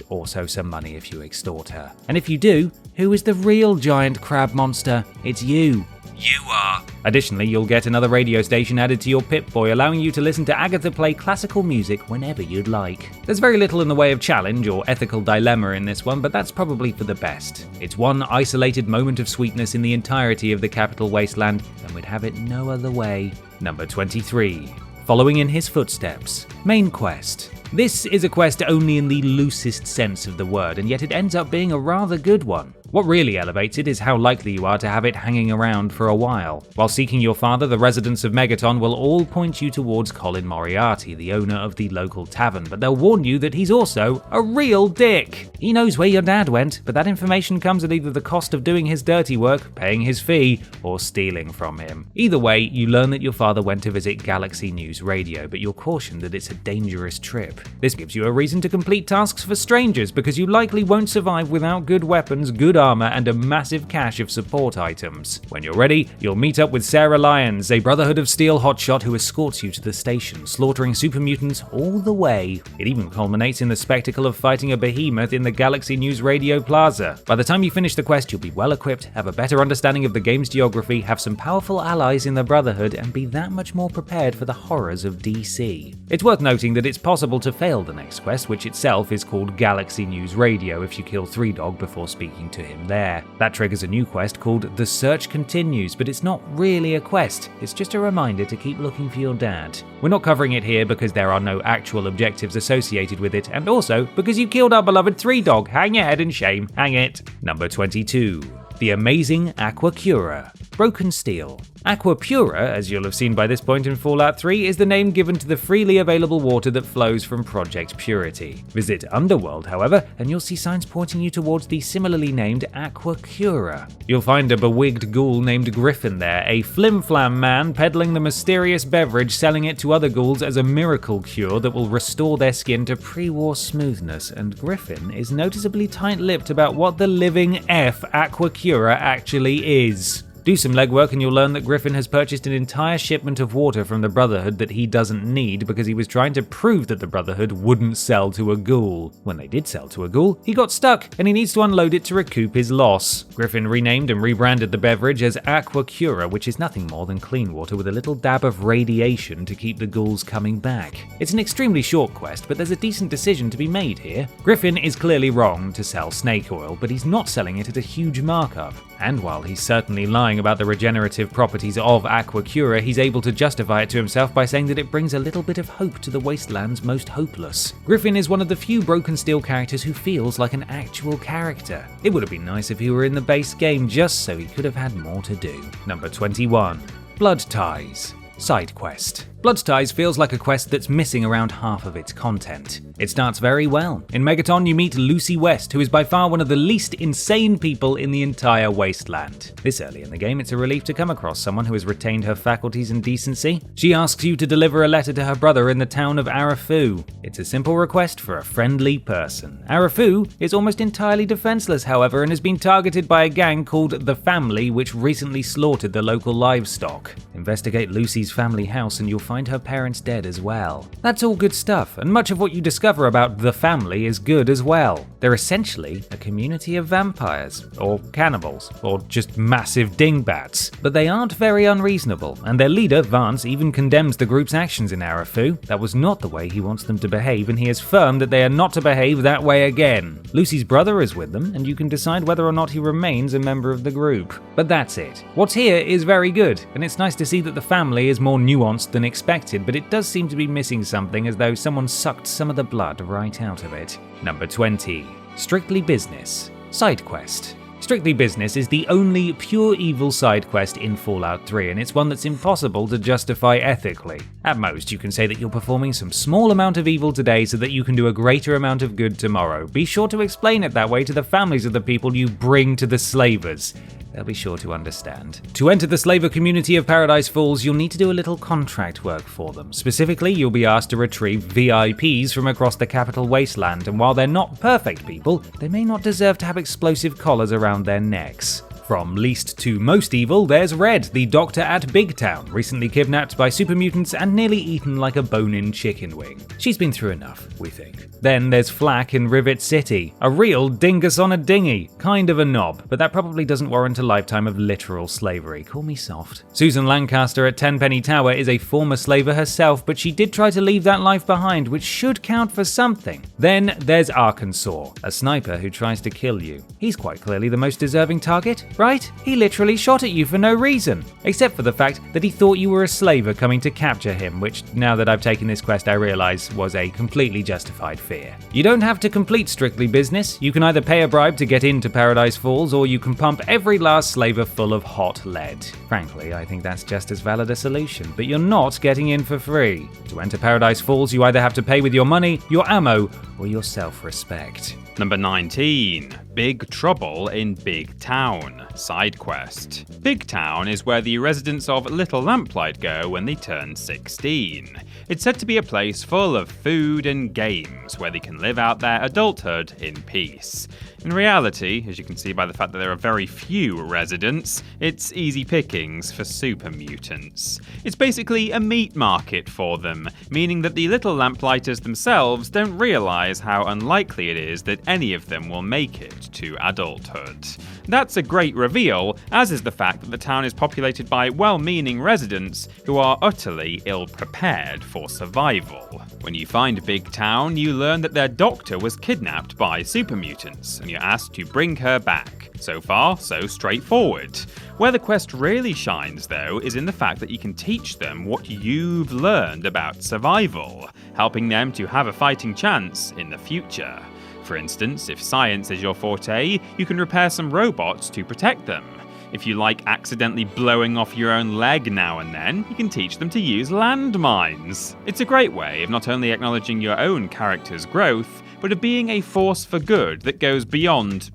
Also some money if you extort her. And if you do, who is the real giant crab monster? It's you. You are. Additionally, you'll get another radio station added to your Pip-Boy, allowing you to listen to Agatha play classical music whenever you'd like. There's very little in the way of challenge or ethical dilemma in this one, but that's probably for the best. It's one isolated moment of sweetness in the entirety of the Capital Wasteland, and we'd have it no other way. Number 23. Following in his footsteps. Main quest. This is a quest only in the loosest sense of the word, and yet it ends up being a rather good one. What really elevates it is how likely you are to have it hanging around for a while. While seeking your father, the residents of Megaton will all point you towards Colin Moriarty, the owner of the local tavern, but they'll warn you that he's also a real dick. He knows where your dad went, but that information comes at either the cost of doing his dirty work, paying his fee, or stealing from him. Either way, you learn that your father went to visit Galaxy News Radio, but you're cautioned that it's a dangerous trip. This gives you a reason to complete tasks for strangers, because you likely won't survive without good weapons, good armor, and a massive cache of support items. When you're ready, you'll meet up with Sarah Lyons, a Brotherhood of Steel hotshot who escorts you to the station, slaughtering super mutants all the way. It even culminates in the spectacle of fighting a behemoth in the Galaxy News Radio Plaza. By the time you finish the quest, you'll be well equipped, have a better understanding of the game's geography, have some powerful allies in the Brotherhood, and be that much more prepared for the horrors of DC. It's worth noting that it's possible to fail the next quest, which itself is called Galaxy News Radio if you kill 3Dog before speaking to him there. That triggers a new quest called The Search Continues, but it's not really a quest, it's just a reminder to keep looking for your dad. We're not covering it here because there are no actual objectives associated with it, and also because you killed our beloved 3Dog. Hang your head in shame, hang it. Number 22. The Amazing Aquacura. Broken Steel. Aquapura, as you'll have seen by this point in Fallout 3, is the name given to the freely available water that flows from Project Purity. Visit Underworld, however, and you'll see signs pointing you towards the similarly named Aquacura. You'll find a bewigged ghoul named Griffin there, a flim-flam man peddling the mysterious beverage, selling it to other ghouls as a miracle cure that will restore their skin to pre-war smoothness, and Griffin is noticeably tight-lipped about what the living F Aquacura actually is. Do some legwork and you'll learn that Griffin has purchased an entire shipment of water from the Brotherhood that he doesn't need because he was trying to prove that the Brotherhood wouldn't sell to a ghoul. When they did sell to a ghoul, he got stuck and he needs to unload it to recoup his loss. Griffin renamed and rebranded the beverage as Aquacura, which is nothing more than clean water with a little dab of radiation to keep the ghouls coming back. It's an extremely short quest, but there's a decent decision to be made here. Griffin is clearly wrong to sell snake oil, but he's not selling it at a huge markup. And while he's certainly lying about the regenerative properties of Aquacura, he's able to justify it to himself by saying that it brings a little bit of hope to the Wasteland's most hopeless. Griffin is one of the few Broken Steel characters who feels like an actual character. It would have been nice if he were in the base game just so he could have had more to do. Number 21. Blood Ties. Side quest. Blood Ties feels like a quest that's missing around half of its content. It starts very well. In Megaton, you meet Lucy West, who is by far one of the least insane people in the entire wasteland. This early in the game, it's a relief to come across someone who has retained her faculties and decency. She asks you to deliver a letter to her brother in the town of Arafu. It's a simple request for a friendly person. Arafu is almost entirely defenseless, however, and has been targeted by a gang called The Family, which recently slaughtered the local livestock. Investigate Lucy's family house and you'll find her parents dead as well. That's all good stuff, and much of what you discover about The Family is good as well. They're essentially a community of vampires, or cannibals, or just massive dingbats. But they aren't very unreasonable, and their leader, Vance, even condemns the group's actions in Arafu. That was not the way he wants them to behave, and he is firm that they are not to behave that way again. Lucy's brother is with them, and you can decide whether or not he remains a member of the group. But that's it. What's here is very good, and it's nice to see that The Family is more nuanced than expected, but it does seem to be missing something, as though someone sucked some of the blood right out of it. Number 20. Strictly Business. Side quest. Strictly Business is the only pure evil side quest in Fallout 3, and it's one that's impossible to justify ethically. At most, you can say that you're performing some small amount of evil today so that you can do a greater amount of good tomorrow. Be sure to explain it that way to the families of the people you bring to the slavers. They'll be sure to understand. To enter the slaver community of Paradise Falls, you'll need to do a little contract work for them. Specifically, you'll be asked to retrieve VIPs from across the capital wasteland, and while they're not perfect people, they may not deserve to have explosive collars around their necks. From least to most evil, there's Red, the doctor at Big Town, recently kidnapped by super mutants and nearly eaten like a bone-in chicken wing. She's been through enough, we think. Then there's Flack in Rivet City, a real dingus on a dinghy, kind of a knob, but that probably doesn't warrant a lifetime of literal slavery, call me soft. Susan Lancaster at Tenpenny Tower is a former slaver herself, but she did try to leave that life behind, which should count for something. Then there's Arkansas, a sniper who tries to kill you. He's quite clearly the most deserving target. Right? He literally shot at you for no reason, except for the fact that he thought you were a slaver coming to capture him, which, now that I've taken this quest, I realise was a completely justified fear. You don't have to complete Strictly Business. You can either pay a bribe to get into Paradise Falls, or you can pump every last slaver full of hot lead. Frankly, I think that's just as valid a solution, but you're not getting in for free. To enter Paradise Falls, you either have to pay with your money, your ammo, or your self-respect. Number 19. Big Trouble in Big Town. Side quest. Big Town is where the residents of Little Lamplight go when they turn 16. It's said to be a place full of food and games where they can live out their adulthood in peace. In reality, as you can see by the fact that there are very few residents, it's easy pickings for super mutants. It's basically a meat market for them, meaning that the Little Lamplighters themselves don't realise how unlikely it is that any of them will make it to adulthood. That's a great reveal, as is the fact that the town is populated by well-meaning residents who are utterly ill-prepared for survival. When you find Big Town, you learn that their doctor was kidnapped by super mutants, and you're asked to bring her back. So far, so straightforward. Where the quest really shines, though, is in the fact that you can teach them what you've learned about survival, helping them to have a fighting chance in the future. For instance, if science is your forte, you can repair some robots to protect them. If you like accidentally blowing off your own leg now and then, you can teach them to use landmines. It's a great way of not only acknowledging your own character's growth, but of being a force for good that goes beyond,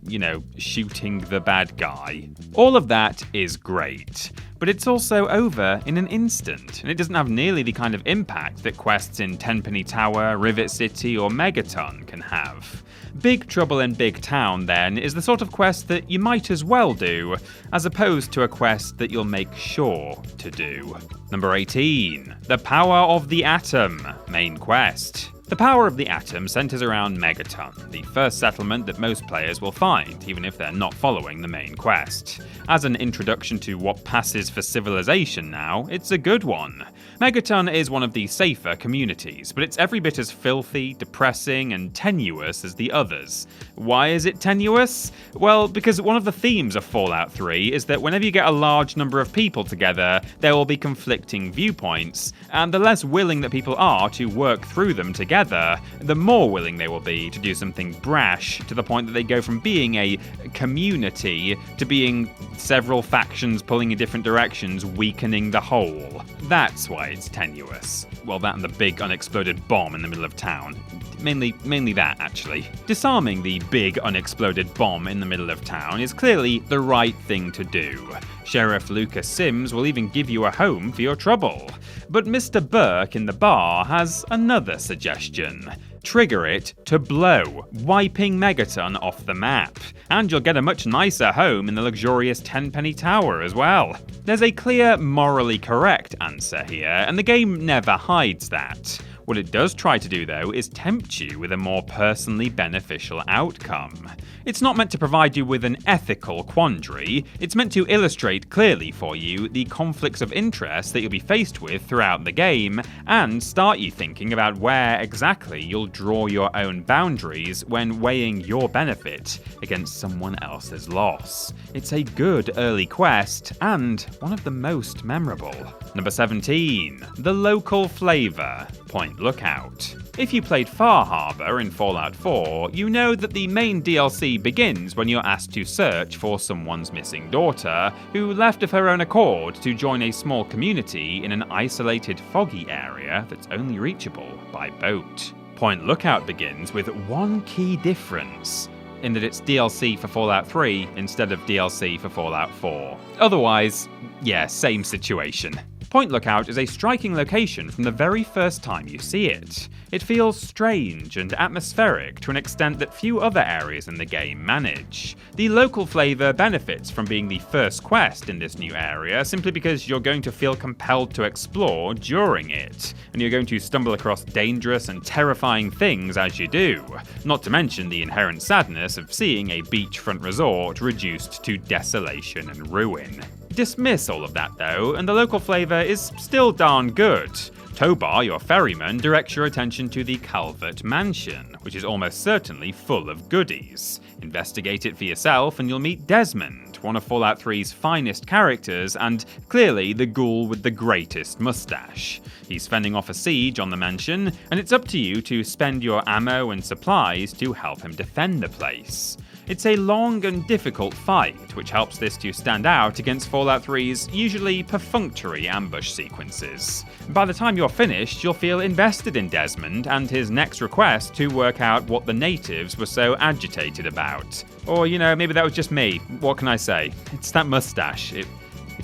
shooting the bad guy. All of that is great, but it's also over in an instant, and it doesn't have nearly the kind of impact that quests in Tenpenny Tower, Rivet City, or Megaton can have. Big Trouble in Big Town, then, is the sort of quest that you might as well do, as opposed to a quest that you'll make sure to do. Number 18. The Power of the Atom, main quest. The Power of the Atom centers around Megaton, the first settlement that most players will find, even if they're not following the main quest. As an introduction to what passes for civilization now, it's a good one. Megaton is one of the safer communities, but it's every bit as filthy, depressing, and tenuous as the others. Why is it tenuous? Well, because one of the themes of Fallout 3 is that whenever you get a large number of people together, there will be conflicting viewpoints, and the less willing that people are to work through them together, together, the more willing they will be to do something brash, to the point that they go from being a community to being several factions pulling in different directions, weakening the whole. That's why it's tenuous. Well, that and the big unexploded bomb in the middle of town. Mainly that, actually. Disarming the big unexploded bomb in the middle of town is clearly the right thing to do. Sheriff Lucas Sims will even give you a home for your trouble. But Mr. Burke in the bar has another suggestion. Trigger it to blow, wiping Megaton off the map. And you'll get a much nicer home in the luxurious Tenpenny Tower as well. There's a clear, morally correct answer here, and the game never hides that. What it does try to do, though, is tempt you with a more personally beneficial outcome. It's not meant to provide you with an ethical quandary, it's meant to illustrate clearly for you the conflicts of interest that you'll be faced with throughout the game, and start you thinking about where exactly you'll draw your own boundaries when weighing your benefit against someone else's loss. It's a good early quest, and one of the most memorable. Number 17. The local flavour. Point Lookout. If you played Far Harbor in Fallout 4, you know that the main DLC begins when you're asked to search for someone's missing daughter, who left of her own accord to join a small community in an isolated foggy area that's only reachable by boat. Point Lookout begins with one key difference, in that it's DLC for Fallout 3 instead of DLC for Fallout 4. Otherwise, yeah, same situation. Point Lookout is a striking location from the very first time you see it. It feels strange and atmospheric to an extent that few other areas in the game manage. The local flavour benefits from being the first quest in this new area simply because you're going to feel compelled to explore during it, and you're going to stumble across dangerous and terrifying things as you do, not to mention the inherent sadness of seeing a beachfront resort reduced to desolation and ruin. Dismiss all of that though, and the local flavour is still darn good. Tobar, your ferryman, directs your attention to the Calvert Mansion, which is almost certainly full of goodies. Investigate it for yourself and you'll meet Desmond, one of Fallout 3's finest characters and clearly the ghoul with the greatest mustache. He's fending off a siege on the mansion, and it's up to you to spend your ammo and supplies to help him defend the place. It's a long and difficult fight, which helps this to stand out against Fallout 3's usually perfunctory ambush sequences. By the time you're finished, you'll feel invested in Desmond and his next request to work out what the natives were so agitated about. Or, maybe that was just me. What can I say? It's that mustache. It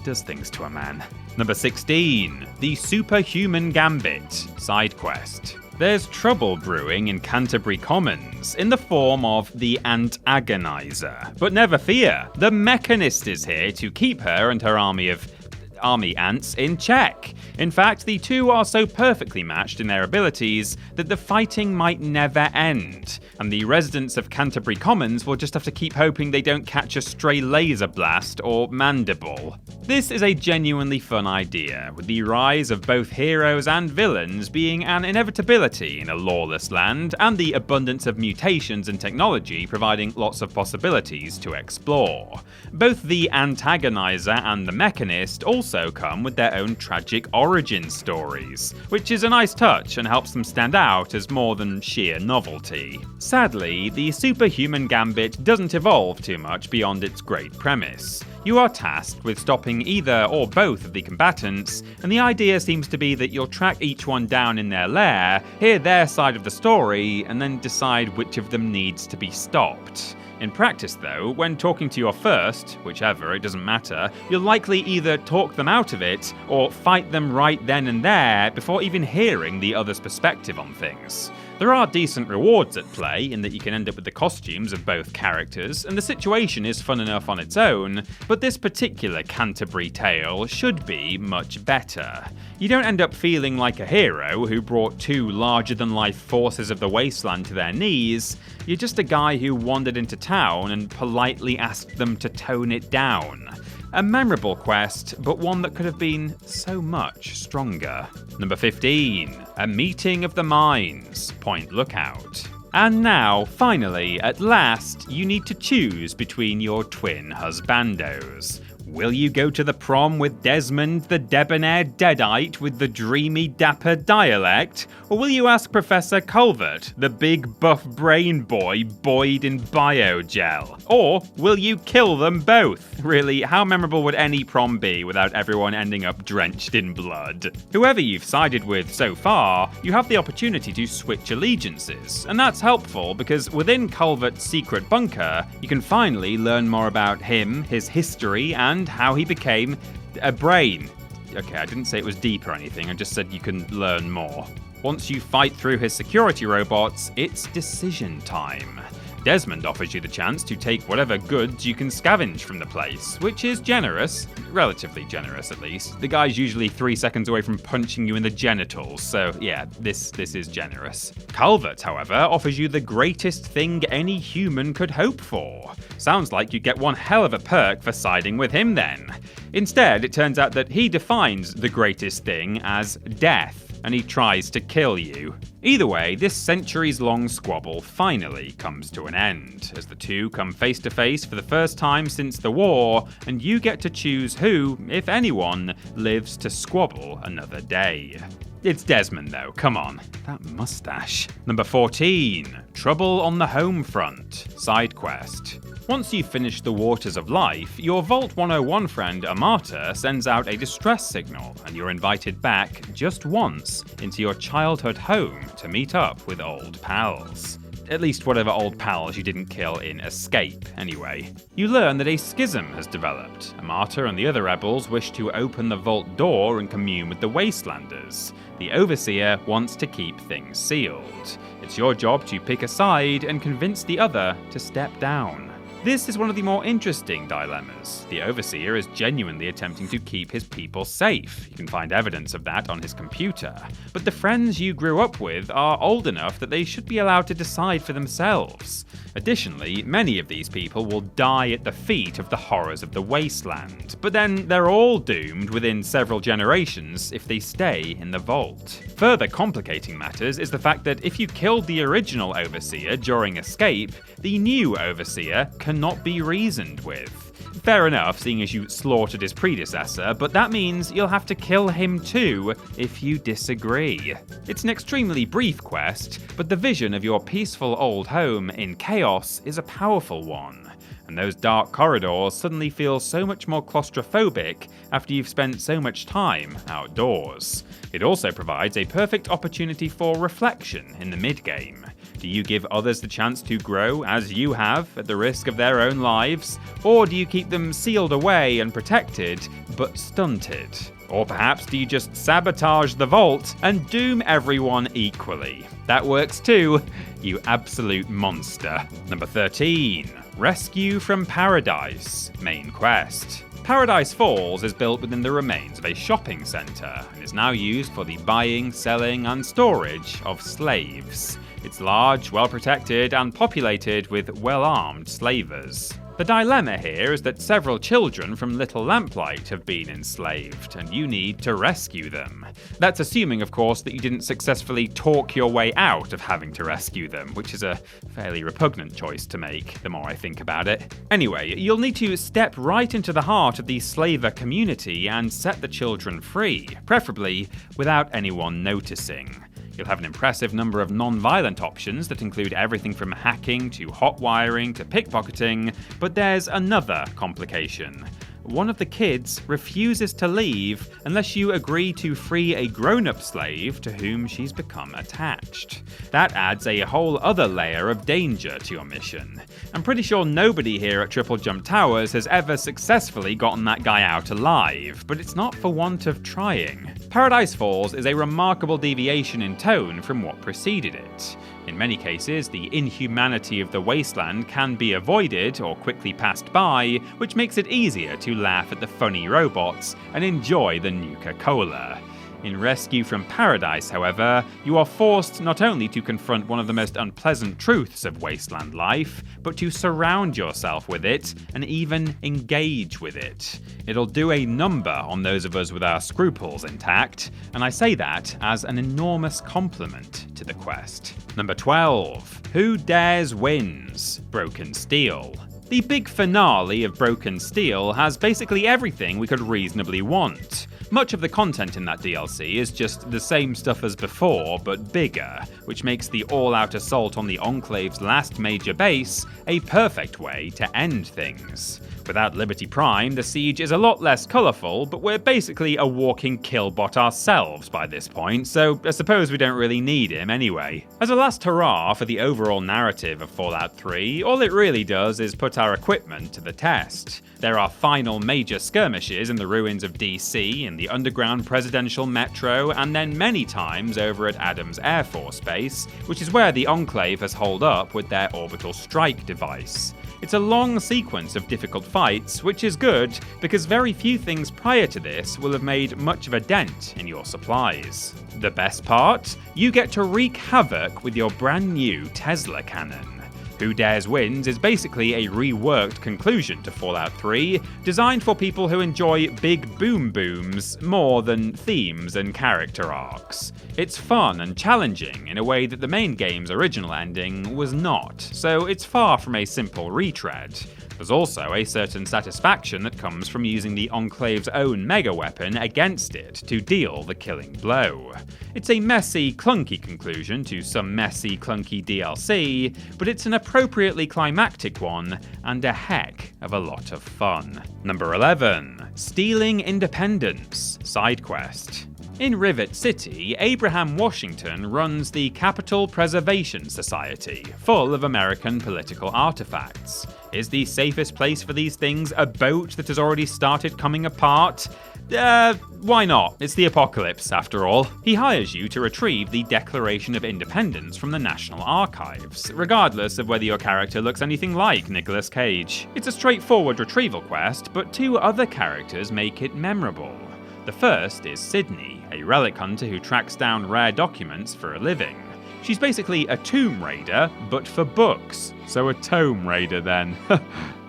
does things to a man. Number 16. The Superhuman Gambit side quest. There's trouble brewing in Canterbury Commons in the form of the Antagonizer. But never fear, the Mechanist is here to keep her and her army ants in check. In fact, the two are so perfectly matched in their abilities that the fighting might never end, and the residents of Canterbury Commons will just have to keep hoping they don't catch a stray laser blast or mandible. This is a genuinely fun idea, with the rise of both heroes and villains being an inevitability in a lawless land, and the abundance of mutations and technology providing lots of possibilities to explore. Both the Antagonizer and the Mechanist also come with their own tragic origin stories, which is a nice touch and helps them stand out as more than sheer novelty. Sadly, the Superhuman Gambit doesn't evolve too much beyond its great premise. You are tasked with stopping either or both of the combatants, and the idea seems to be that you'll track each one down in their lair, hear their side of the story, and then decide which of them needs to be stopped. In practice though, when talking to your first, whichever, it doesn't matter, you'll likely either talk them out of it, or fight them right then and there before even hearing the other's perspective on things. There are decent rewards at play in that you can end up with the costumes of both characters, and the situation is fun enough on its own, but this particular Canterbury tale should be much better. You don't end up feeling like a hero who brought two larger-than-life forces of the wasteland to their knees. You're just a guy who wandered into town and politely asked them to tone it down. A memorable quest, but one that could have been so much stronger. Number 15. A Meeting of the Minds. Point Lookout. And now, finally, at last, you need to choose between your twin husbandos. Will you go to the prom with Desmond, the debonair deadite with the dreamy dapper dialect? Or will you ask Professor Culvert, the big buff brain boy buoyed in biogel? Or will you kill them both? Really, how memorable would any prom be without everyone ending up drenched in blood? Whoever you've sided with so far, you have the opportunity to switch allegiances, and that's helpful because within Culvert's secret bunker, you can finally learn more about him, his history, and how he became a brain. Okay, I didn't say it was deep or anything, I just said you can learn more. Once you fight through his security robots, it's decision time. Desmond offers you the chance to take whatever goods you can scavenge from the place, which is generous. Relatively generous, at least. The guy's usually 3 seconds away from punching you in the genitals, so yeah, this is generous. Culvert, however, offers you the greatest thing any human could hope for. Sounds like you get one hell of a perk for siding with him then. Instead, it turns out that he defines the greatest thing as death, and he tries to kill you. Either way, this centuries-long squabble finally comes to an end, as the two come face to face for the first time since the war, and you get to choose who, if anyone, lives to squabble another day. It's Desmond though, come on. That mustache. Number 14, Trouble on the Home Front, side quest. Once you've finished the Waters of Life, your Vault 101 friend Amata sends out a distress signal, and you're invited back just once into your childhood home to meet up with old pals. At least whatever old pals you didn't kill in Escape, anyway. You learn that a schism has developed. Amata and the other rebels wish to open the vault door and commune with the Wastelanders. The Overseer wants to keep things sealed. It's your job to pick a side and convince the other to step down. This is one of the more interesting dilemmas. The Overseer is genuinely attempting to keep his people safe. You can find evidence of that on his computer. But the friends you grew up with are old enough that they should be allowed to decide for themselves. Additionally, many of these people will die at the feet of the horrors of the wasteland, but then they're all doomed within several generations if they stay in the vault. Further complicating matters is the fact that if you killed the original Overseer during Escape, the new Overseer cannot be reasoned with. Fair enough, seeing as you slaughtered his predecessor, but that means you'll have to kill him too if you disagree. It's an extremely brief quest, but the vision of your peaceful old home in chaos is a powerful one. And those dark corridors suddenly feel so much more claustrophobic after you've spent so much time outdoors. It also provides a perfect opportunity for reflection in the mid-game. Do you give others the chance to grow as you have at the risk of their own lives? Or do you keep them sealed away and protected, but stunted? Or perhaps do you just sabotage the vault and doom everyone equally? That works too, you absolute monster. Number 13, Rescue from Paradise, main quest. Paradise Falls is built within the remains of a shopping centre and is now used for the buying, selling and storage of slaves. It's large, well protected and populated with well-armed slavers. The dilemma here is that several children from Little Lamplight have been enslaved, and you need to rescue them. That's assuming, of course, that you didn't successfully talk your way out of having to rescue them, which is a fairly repugnant choice to make, the more I think about it. Anyway, you'll need to step right into the heart of the slaver community and set the children free, preferably without anyone noticing. You'll have an impressive number of non-violent options that include everything from hacking to hot wiring to pickpocketing, but there's another complication. One of the kids refuses to leave unless you agree to free a grown-up slave to whom she's become attached. That adds a whole other layer of danger to your mission. I'm pretty sure nobody here at TripleJump Towers has ever successfully gotten that guy out alive, but it's not for want of trying. Paradise Falls is a remarkable deviation in tone from what preceded it. In many cases, the inhumanity of the wasteland can be avoided or quickly passed by, which makes it easier to laugh at the funny robots and enjoy the Nuka-Cola. In Rescue from Paradise, however, you are forced not only to confront one of the most unpleasant truths of wasteland life, but to surround yourself with it and even engage with it. It'll do a number on those of us with our scruples intact, and I say that as an enormous compliment to the quest. Number 12. Who Dares Wins, Broken Steel. The big finale of Broken Steel has basically everything we could reasonably want. Much of the content in that DLC is just the same stuff as before, but bigger, which makes the all-out assault on the Enclave's last major base a perfect way to end things. Without Liberty Prime, the siege is a lot less colourful, but we're basically a walking killbot ourselves by this point, so I suppose we don't really need him anyway. As a last hurrah for the overall narrative of Fallout 3, all it really does is put our equipment to the test. There are final major skirmishes in the ruins of DC, in the underground presidential metro, and then many times over at Adams Air Force Base, which is where the Enclave has holed up with their orbital strike device. It's a long sequence of difficult fights, which is good, because very few things prior to this will have made much of a dent in your supplies. The best part? You get to wreak havoc with your brand new Tesla cannon. Who Dares Wins is basically a reworked conclusion to Fallout 3, designed for people who enjoy big boom booms more than themes and character arcs. It's fun and challenging in a way that the main game's original ending was not, so it's far from a simple retread. There's also a certain satisfaction that comes from using the Enclave's own mega weapon against it to deal the killing blow. It's a messy, clunky conclusion to some messy, clunky DLC, but it's an appropriately climactic one and a heck of a lot of fun. Number 11. Stealing Independence Side Quest. In Rivet City, Abraham Washington runs the Capitol Preservation Society, full of American political artifacts. Is the safest place for these things a boat that has already started coming apart? Why not? It's the apocalypse, after all. He hires you to retrieve the Declaration of Independence from the National Archives, regardless of whether your character looks anything like Nicolas Cage. It's a straightforward retrieval quest, but two other characters make it memorable. The first is Sydney, a relic hunter who tracks down rare documents for a living. She's basically a Tomb Raider, but for books. So a Tome Raider then.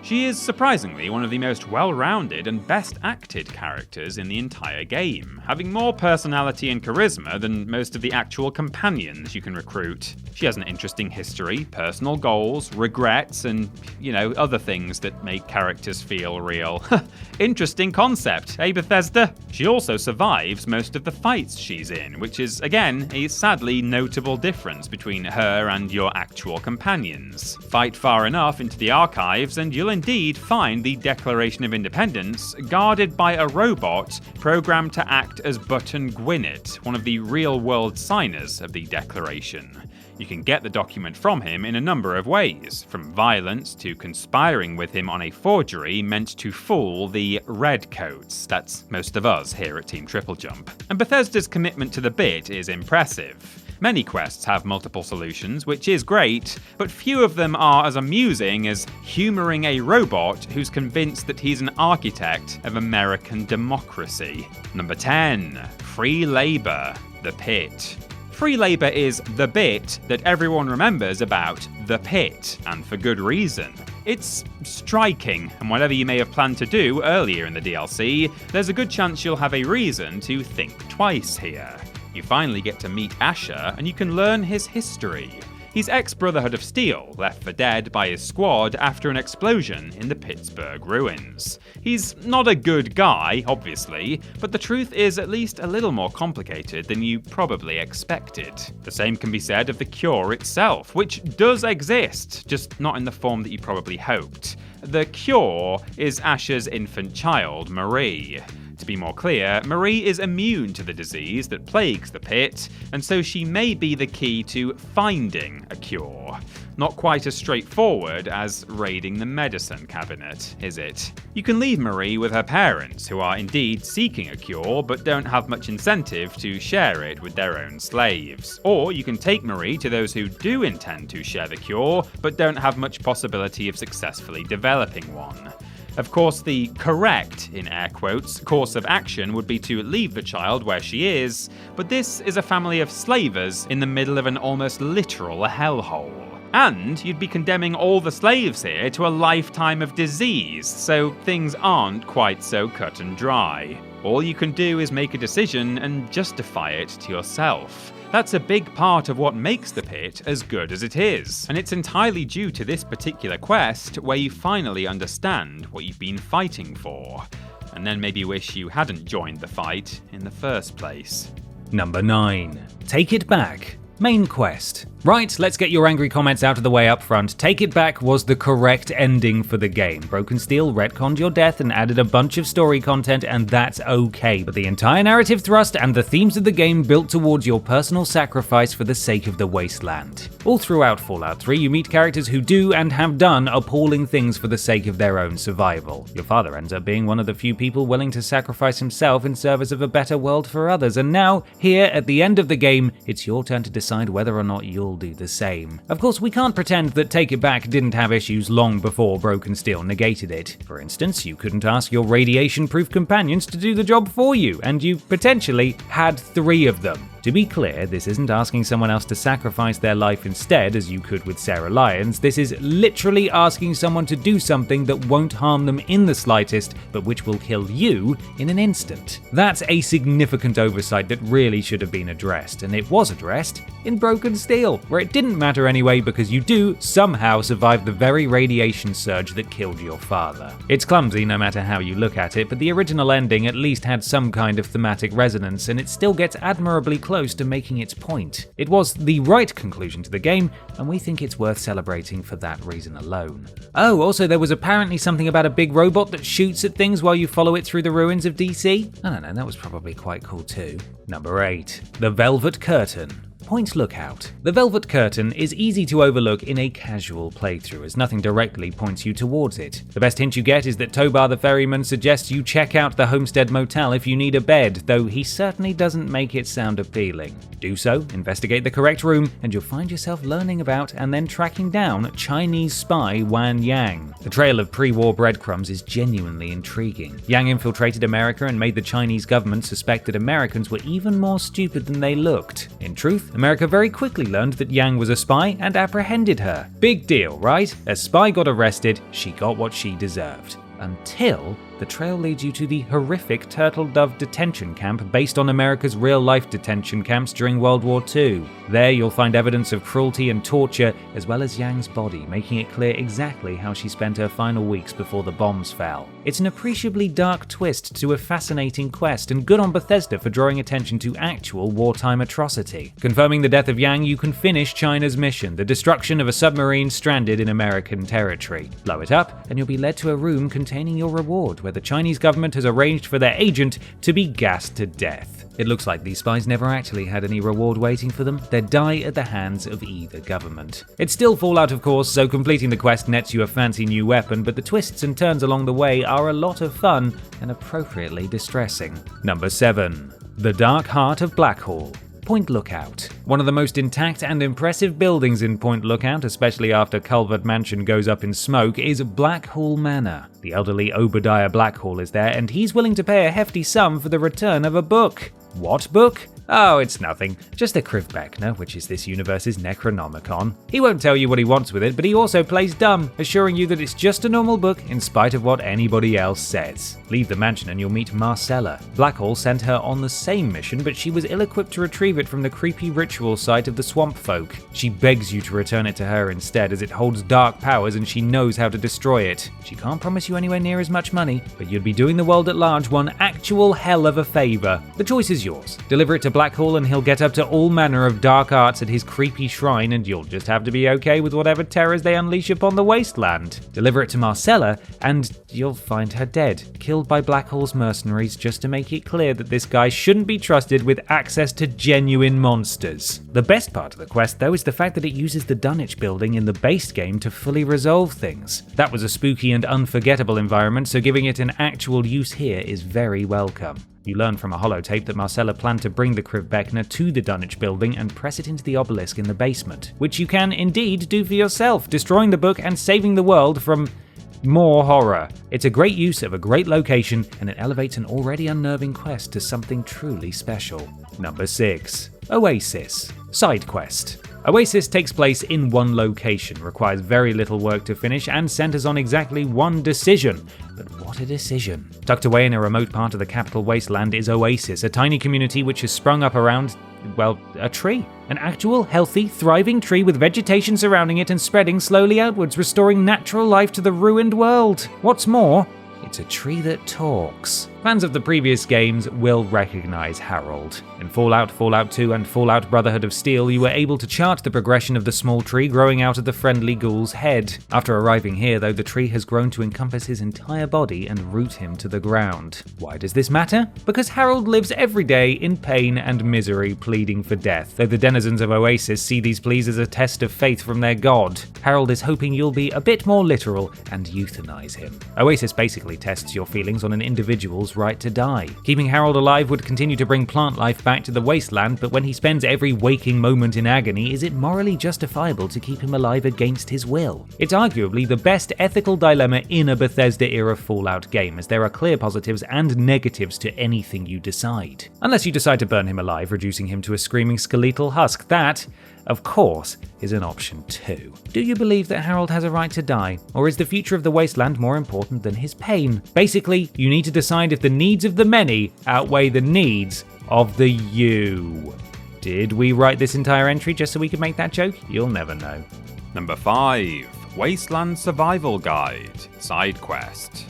She is surprisingly one of the most well-rounded and best-acted characters in the entire game, having more personality and charisma than most of the actual companions you can recruit. She has an interesting history, personal goals, regrets, and, other things that make characters feel real. Interesting concept, eh, Bethesda? She also survives most of the fights she's in, which is, again, a sadly notable difference between her and your actual companions. Fight far enough into the archives and you'll indeed find the Declaration of Independence guarded by a robot programmed to act as Button Gwinnett, one of the real-world signers of the Declaration. You can get the document from him in a number of ways, from violence to conspiring with him on a forgery meant to fool the Redcoats, that's most of us here at Team TripleJump. And Bethesda's commitment to the bit is impressive. Many quests have multiple solutions, which is great, but few of them are as amusing as humouring a robot who's convinced that he's an architect of American democracy. Number 10. Free Labour, the Pitt. Free Labour is the bit that everyone remembers about the Pitt, and for good reason. It's striking, and whatever you may have planned to do earlier in the DLC, there's a good chance you'll have a reason to think twice here. You finally get to meet Asher, and you can learn his history. He's ex-Brotherhood of Steel, left for dead by his squad after an explosion in the Pittsburgh ruins. He's not a good guy, obviously, but the truth is at least a little more complicated than you probably expected. The same can be said of the Cure itself, which does exist, just not in the form that you probably hoped. The Cure is Asher's infant child, Marie. To be more clear, Marie is immune to the disease that plagues the Pit, and so she may be the key to finding a cure. Not quite as straightforward as raiding the medicine cabinet, is it? You can leave Marie with her parents, who are indeed seeking a cure, but don't have much incentive to share it with their own slaves. Or you can take Marie to those who do intend to share the cure, but don't have much possibility of successfully developing one. Of course, the correct, in air quotes, course of action would be to leave the child where she is, but this is a family of slavers in the middle of an almost literal hellhole. And you'd be condemning all the slaves here to a lifetime of disease, so things aren't quite so cut and dry. All you can do is make a decision and justify it to yourself. That's a big part of what makes the Pit as good as it is, and it's entirely due to this particular quest where you finally understand what you've been fighting for, and then maybe wish you hadn't joined the fight in the first place. Number 9. Take It Back. Main quest. Right, let's get your angry comments out of the way up front. Take It Back was the correct ending for the game. Broken Steel retconned your death and added a bunch of story content, and that's okay. But the entire narrative thrust and the themes of the game built towards your personal sacrifice for the sake of the wasteland. All throughout Fallout 3, you meet characters who do and have done appalling things for the sake of their own survival. Your father ends up being one of the few people willing to sacrifice himself in service of a better world for others, and now, here at the end of the game, it's your turn to decide whether or not you'll do the same. Of course, we can't pretend that Take It Back didn't have issues long before Broken Steel negated it. For instance, you couldn't ask your radiation-proof companions to do the job for you, and you potentially had 3 of them. To be clear, this isn't asking someone else to sacrifice their life instead, as you could with Sarah Lyons. This is literally asking someone to do something that won't harm them in the slightest, but which will kill you in an instant. That's a significant oversight that really should have been addressed, and it was addressed in Broken Steel, where it didn't matter anyway because you do somehow survive the very radiation surge that killed your father. It's clumsy no matter how you look at it, but the original ending at least had some kind of thematic resonance, and it still gets admirably close to making its point. It was the right conclusion to the game, and we think it's worth celebrating for that reason alone. Oh, also there was apparently something about a big robot that shoots at things while you follow it through the ruins of DC. I don't know, that was probably quite cool too. Number 8. The Velvet Curtain. Point Lookout. The Velvet Curtain is easy to overlook in a casual playthrough, as nothing directly points you towards it. The best hint you get is that Tobar the ferryman suggests you check out the Homestead Motel if you need a bed, though he certainly doesn't make it sound appealing. Do so, investigate the correct room, and you'll find yourself learning about and then tracking down Chinese spy Wan Yang. The trail of pre-war breadcrumbs is genuinely intriguing. Yang infiltrated America and made the Chinese government suspect that Americans were even more stupid than they looked. In truth, America very quickly learned that Yang was a spy and apprehended her. Big deal, right? A spy got arrested, she got what she deserved. Until the trail leads you to the horrific Turtle Dove detention camp based on America's real-life detention camps during World War II. There you'll find evidence of cruelty and torture, as well as Yang's body, making it clear exactly how she spent her final weeks before the bombs fell. It's an appreciably dark twist to a fascinating quest, and good on Bethesda for drawing attention to actual wartime atrocity. Confirming the death of Yang, you can finish China's mission, the destruction of a submarine stranded in American territory. Blow it up, and you'll be led to a room containing your reward, where the Chinese government has arranged for their agent to be gassed to death. It looks like these spies never actually had any reward waiting for them. They'd die at the hands of either government. It's still Fallout, of course, so completing the quest nets you a fancy new weapon, but the twists and turns along the way are a lot of fun and appropriately distressing. Number 7. The Dark Heart of Blackhall. Point Lookout. One of the most intact and impressive buildings in Point Lookout, especially after Culvert Mansion goes up in smoke, is Blackhall Manor. The elderly Obadiah Blackhall is there, and he's willing to pay a hefty sum for the return of a book. What book? Oh, it's nothing. Just the Krivbekna, which is this universe's Necronomicon. He won't tell you what he wants with it, but he also plays dumb, assuring you that it's just a normal book in spite of what anybody else says. Leave the mansion and you'll meet Marcella. Blackhall sent her on the same mission, but she was ill-equipped to retrieve it from the creepy ritual site of the Swamp Folk. She begs you to return it to her instead, as it holds dark powers and she knows how to destroy it. She can't promise you anywhere near as much money, but you'd be doing the world at large one actual hell of a favor. The choice is yours. Deliver it to Blackhall and he'll get up to all manner of dark arts at his creepy shrine, and you'll just have to be okay with whatever terrors they unleash upon the wasteland. Deliver it to Marcella and you'll find her dead, killed by Blackhall's mercenaries, just to make it clear that this guy shouldn't be trusted with access to genuine monsters. The best part of the quest, though, is the fact that it uses the Dunwich building in the base game to fully resolve things. That was a spooky and unforgettable environment, so giving it an actual use here is very welcome. You learn from a holotape that Marcella planned to bring the Krivbekna to the Dunwich building and press it into the obelisk in the basement, which you can indeed do for yourself, destroying the book and saving the world from more horror. It's a great use of a great location, and it elevates an already unnerving quest to something truly special. Number 6. Oasis. Side quest. Oasis takes place in one location, requires very little work to finish, and centers on exactly one decision. But what a decision. Tucked away in a remote part of the capital wasteland is Oasis, a tiny community which has sprung up around, well, a tree. An actual, healthy, thriving tree with vegetation surrounding it and spreading slowly outwards, restoring natural life to the ruined world. What's more, it's a tree that talks. Fans of the previous games will recognize Harold. In Fallout, Fallout 2, and Fallout Brotherhood of Steel, you were able to chart the progression of the small tree growing out of the friendly ghoul's head. After arriving here, though, the tree has grown to encompass his entire body and root him to the ground. Why does this matter? Because Harold lives every day in pain and misery, pleading for death, though the denizens of Oasis see these pleas as a test of faith from their god. Harold is hoping you'll be a bit more literal and euthanize him. Oasis basically tests your feelings on an individual's right to die. Keeping Harold alive would continue to bring plant life back to the wasteland, but when he spends every waking moment in agony, is it morally justifiable to keep him alive against his will? It's arguably the best ethical dilemma in a Bethesda-era Fallout game, as there are clear positives and negatives to anything you decide. Unless you decide to burn him alive, reducing him to a screaming skeletal husk. That, of course, is an option too. Do you believe that Harold has a right to die, or is the future of the wasteland more important than his pain? Basically, you need to decide if the needs of the many outweigh the needs of the you. Did we write this entire entry just so we could make that joke? You'll never know. Number 5. Wasteland Survival Guide Side Quest.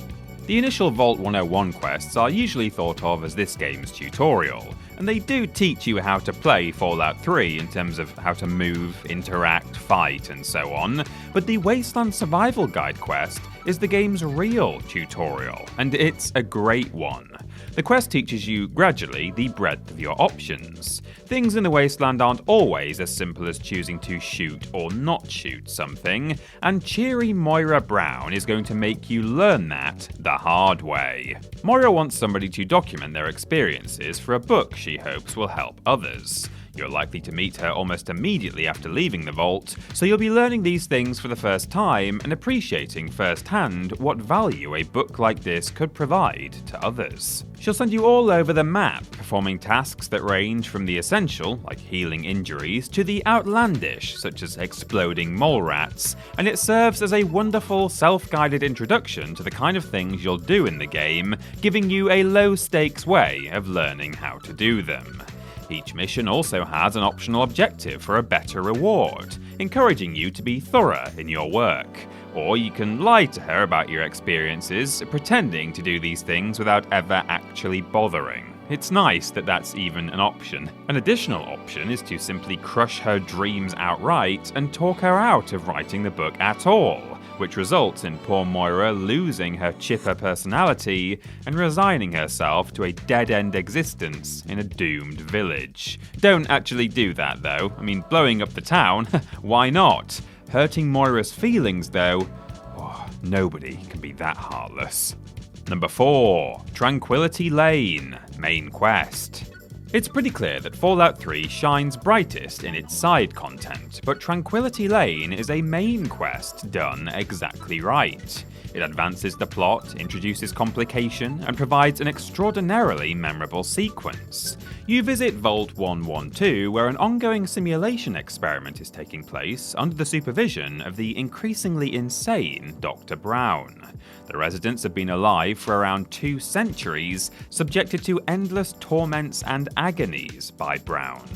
The initial Vault 101 quests are usually thought of as this game's tutorial, and they do teach you how to play Fallout 3 in terms of how to move, interact, fight, and so on, but the Wasteland Survival Guide quest is the game's real tutorial, and it's a great one. The quest teaches you gradually the breadth of your options. Things in the wasteland aren't always as simple as choosing to shoot or not shoot something, and cheery Moira Brown is going to make you learn that the hard way. Moira wants somebody to document their experiences for a book she hopes will help others. You're likely to meet her almost immediately after leaving the vault, so you'll be learning these things for the first time and appreciating firsthand what value a book like this could provide to others. She'll send you all over the map, performing tasks that range from the essential, like healing injuries, to the outlandish, such as exploding mole rats, and it serves as a wonderful self-guided introduction to the kind of things you'll do in the game, giving you a low-stakes way of learning how to do them. Each mission also has an optional objective for a better reward, encouraging you to be thorough in your work. Or you can lie to her about your experiences, pretending to do these things without ever actually bothering. It's nice that that's even an option. An additional option is to simply crush her dreams outright and talk her out of writing the book at all, which results in poor Moira losing her chipper personality and resigning herself to a dead-end existence in a doomed village. Don't actually do that though. I mean, blowing up the town, why not? Hurting Moira's feelings though, nobody can be that heartless. Number 4. Tranquility Lane Main Quest. It's pretty clear that Fallout 3 shines brightest in its side content, but Tranquility Lane is a main quest done exactly right. It advances the plot, introduces complication, and provides an extraordinarily memorable sequence. You visit Vault 112, where an ongoing simulation experiment is taking place under the supervision of the increasingly insane Dr. Brown. The residents have been alive for around 2 centuries, subjected to endless torments and agonies by Brown.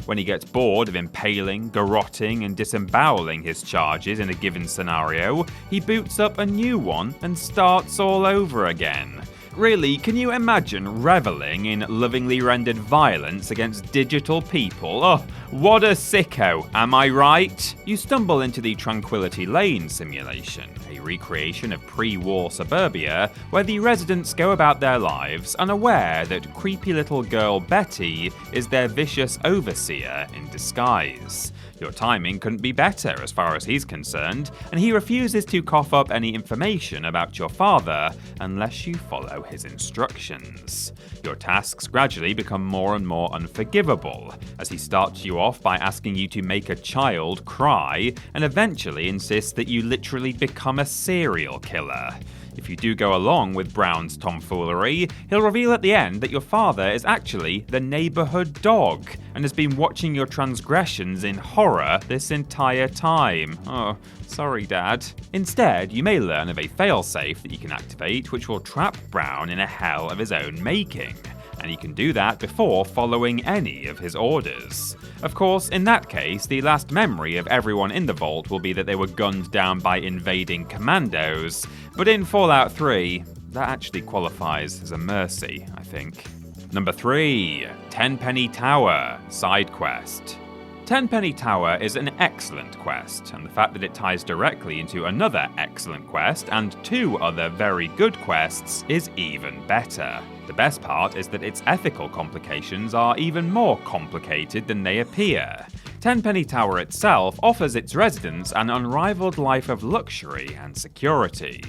When he gets bored of impaling, garroting, and disemboweling his charges in a given scenario, he boots up a new one and starts all over again. Really, can you imagine reveling in lovingly rendered violence against digital people? Oh, what a sicko, am I right? You stumble into the Tranquility Lane simulation, a recreation of pre-war suburbia where the residents go about their lives unaware that creepy little girl Betty is their vicious overseer in disguise. Your timing couldn't be better as far as he's concerned, and he refuses to cough up any information about your father unless you follow his instructions. Your tasks gradually become more and more unforgivable, as he starts you off by asking you to make a child cry, and eventually insists that you literally become a serial killer. If you do go along with Brown's tomfoolery, he'll reveal at the end that your father is actually the neighborhood dog and has been watching your transgressions in horror this entire time. Oh, sorry, Dad. Instead, you may learn of a failsafe that you can activate which will trap Brown in a hell of his own making. And you can do that before following any of his orders. Of course, in that case, the last memory of everyone in the vault will be that they were gunned down by invading commandos, but in Fallout 3, that actually qualifies as a mercy, I think. Number 3, Tenpenny Tower, side quest. Tenpenny Tower is an excellent quest, and the fact that it ties directly into another excellent quest and 2 other very good quests is even better. The best part is that its ethical complications are even more complicated than they appear. Tenpenny Tower itself offers its residents an unrivaled life of luxury and security.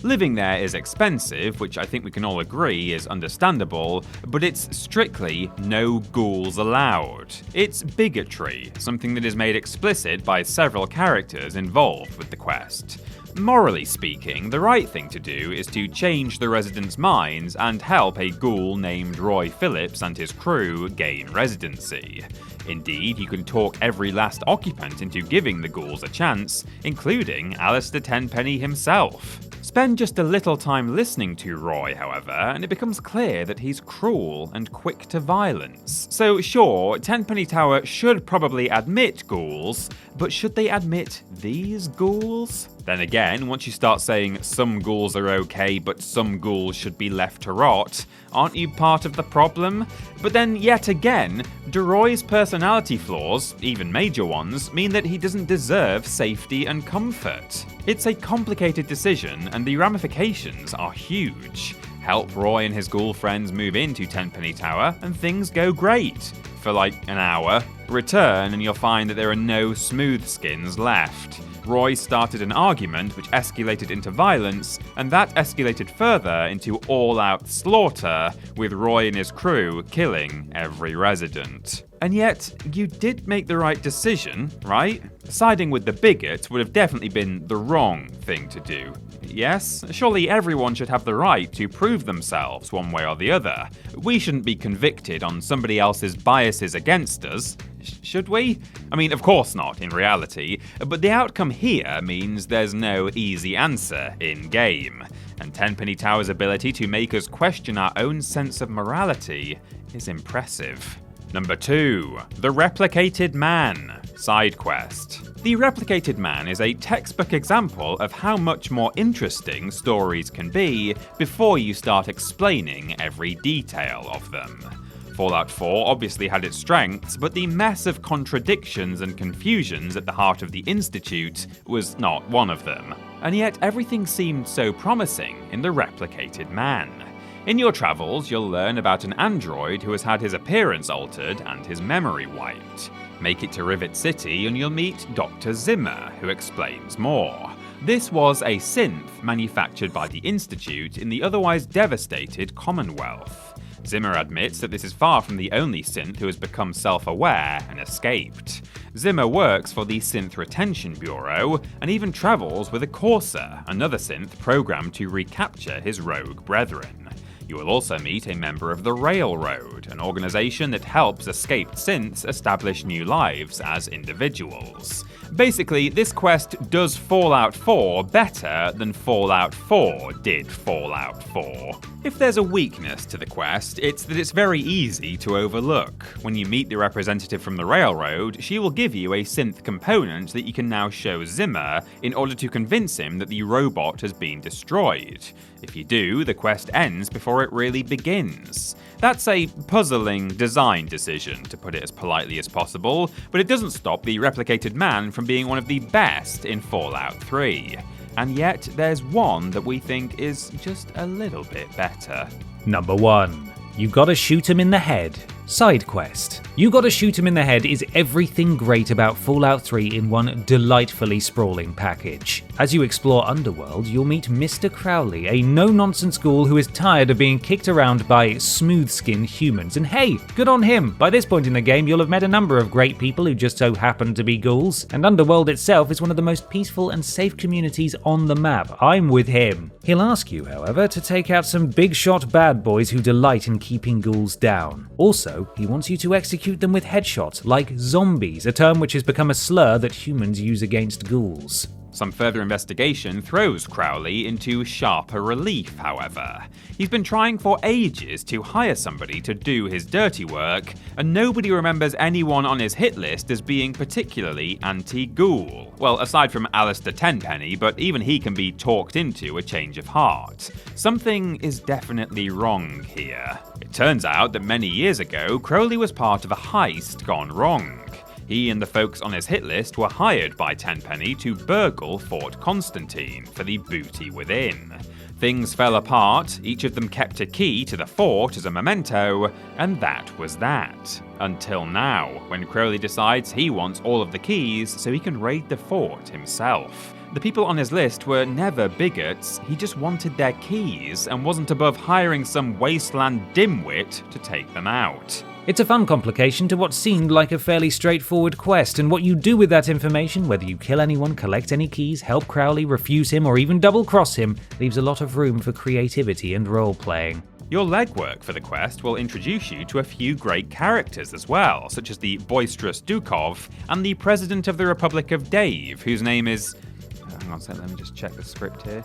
Living there is expensive, which I think we can all agree is understandable, but it's strictly no ghouls allowed. It's bigotry, something that is made explicit by several characters involved with the quest. Morally speaking, the right thing to do is to change the residents' minds and help a ghoul named Roy Phillips and his crew gain residency. Indeed, you can talk every last occupant into giving the ghouls a chance, including Alistair Tenpenny himself. Spend just a little time listening to Roy, however, and it becomes clear that he's cruel and quick to violence. So sure, Tenpenny Tower should probably admit ghouls, but should they admit these ghouls? Then again, once you start saying some ghouls are okay, but some ghouls should be left to rot, aren't you part of the problem? But then yet again, Roy's personality flaws, even major ones, mean that he doesn't deserve safety and comfort. It's a complicated decision, and the ramifications are huge. Help Roy and his ghoul friends move into Tenpenny Tower, and things go great. For like an hour. Return and you'll find that there are no smooth skins left. Roy started an argument which escalated into violence, and that escalated further into all-out slaughter, with Roy and his crew killing every resident. And yet, you did make the right decision, right? Siding with the bigot would have definitely been the wrong thing to do. Yes, surely everyone should have the right to prove themselves one way or the other. We shouldn't be convicted on somebody else's biases against us, should we? I mean, of course not, in reality, but the outcome here means there's no easy answer in-game, and Tenpenny Tower's ability to make us question our own sense of morality is impressive. Number 2, The Replicated Man, side quest. The Replicated Man is a textbook example of how much more interesting stories can be before you start explaining every detail of them. Fallout 4 obviously had its strengths, but the mess of contradictions and confusions at the heart of the Institute was not one of them. And yet everything seemed so promising in The Replicated Man. In your travels, you'll learn about an android who has had his appearance altered and his memory wiped. Make it to Rivet City and you'll meet Dr. Zimmer, who explains more. This was a synth manufactured by the Institute in the otherwise devastated Commonwealth. Zimmer admits that this is far from the only synth who has become self-aware and escaped. Zimmer works for the Synth Retention Bureau and even travels with a Corsair, another synth programmed to recapture his rogue brethren. You will also meet a member of the Railroad, an organization that helps escaped synths establish new lives as individuals. Basically, this quest does Fallout 4 better than Fallout 4 did Fallout 4. If there's a weakness to the quest, it's that it's very easy to overlook. When you meet the representative from the Railroad, she will give you a synth component that you can now show Zimmer in order to convince him that the robot has been destroyed. If you do, the quest ends before it really begins. That's a puzzling design decision, to put it as politely as possible, but it doesn't stop the Replicated Man from being one of the best in Fallout 3. And yet, there's one that we think is just a little bit better. Number 1. You gotta shoot him in the head. Side quest. You Gotta Shoot Him in the Head is everything great about Fallout 3 in one delightfully sprawling package. As you explore Underworld, you'll meet Mr. Crowley, a no-nonsense ghoul who is tired of being kicked around by smooth-skinned humans. And hey, good on him! By this point in the game, you'll have met a number of great people who just so happen to be ghouls. And Underworld itself is one of the most peaceful and safe communities on the map. I'm with him. He'll ask you, however, to take out some big-shot bad boys who delight in keeping ghouls down. Also, he wants you to execute them with headshots, like zombies, a term which has become a slur that humans use against ghouls. Some further investigation throws Crowley into sharper relief, however. He's been trying for ages to hire somebody to do his dirty work, and nobody remembers anyone on his hit list as being particularly anti-ghoul. Well, aside from Alistair Tenpenny, but even he can be talked into a change of heart. Something is definitely wrong here. It turns out that many years ago, Crowley was part of a heist gone wrong. He and the folks on his hit list were hired by Tenpenny to burgle Fort Constantine for the booty within. Things fell apart, each of them kept a key to the fort as a memento, and that was that. Until now, when Crowley decides he wants all of the keys so he can raid the fort himself. The people on his list were never bigots, he just wanted their keys and wasn't above hiring some wasteland dimwit to take them out. It's a fun complication to what seemed like a fairly straightforward quest, and what you do with that information, whether you kill anyone, collect any keys, help Crowley, refuse him, or even double-cross him, leaves a lot of room for creativity and role-playing. Your legwork for the quest will introduce you to a few great characters as well, such as the boisterous Dukov and the President of the Republic of Dave, whose name is... Hang on a second, let me just check the script here.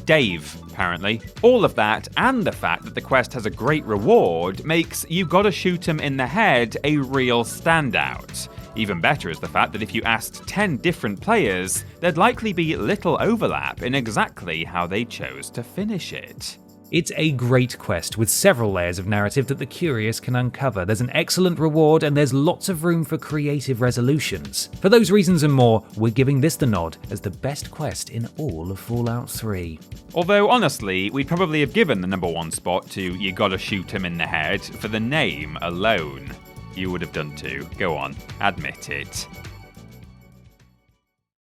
Dave, apparently. All of that, and the fact that the quest has a great reward, makes You Gotta Shoot Him in the Head a real standout. Even better is the fact that if you asked 10 different players, there'd likely be little overlap in exactly how they chose to finish it. It's a great quest with several layers of narrative that the curious can uncover. There's an excellent reward and there's lots of room for creative resolutions. For those reasons and more, we're giving this the nod as the best quest in all of Fallout 3. Although honestly, we'd probably have given the number one spot to You Gotta Shoot Him in the Head for the name alone. You would have done too. Go on, admit it.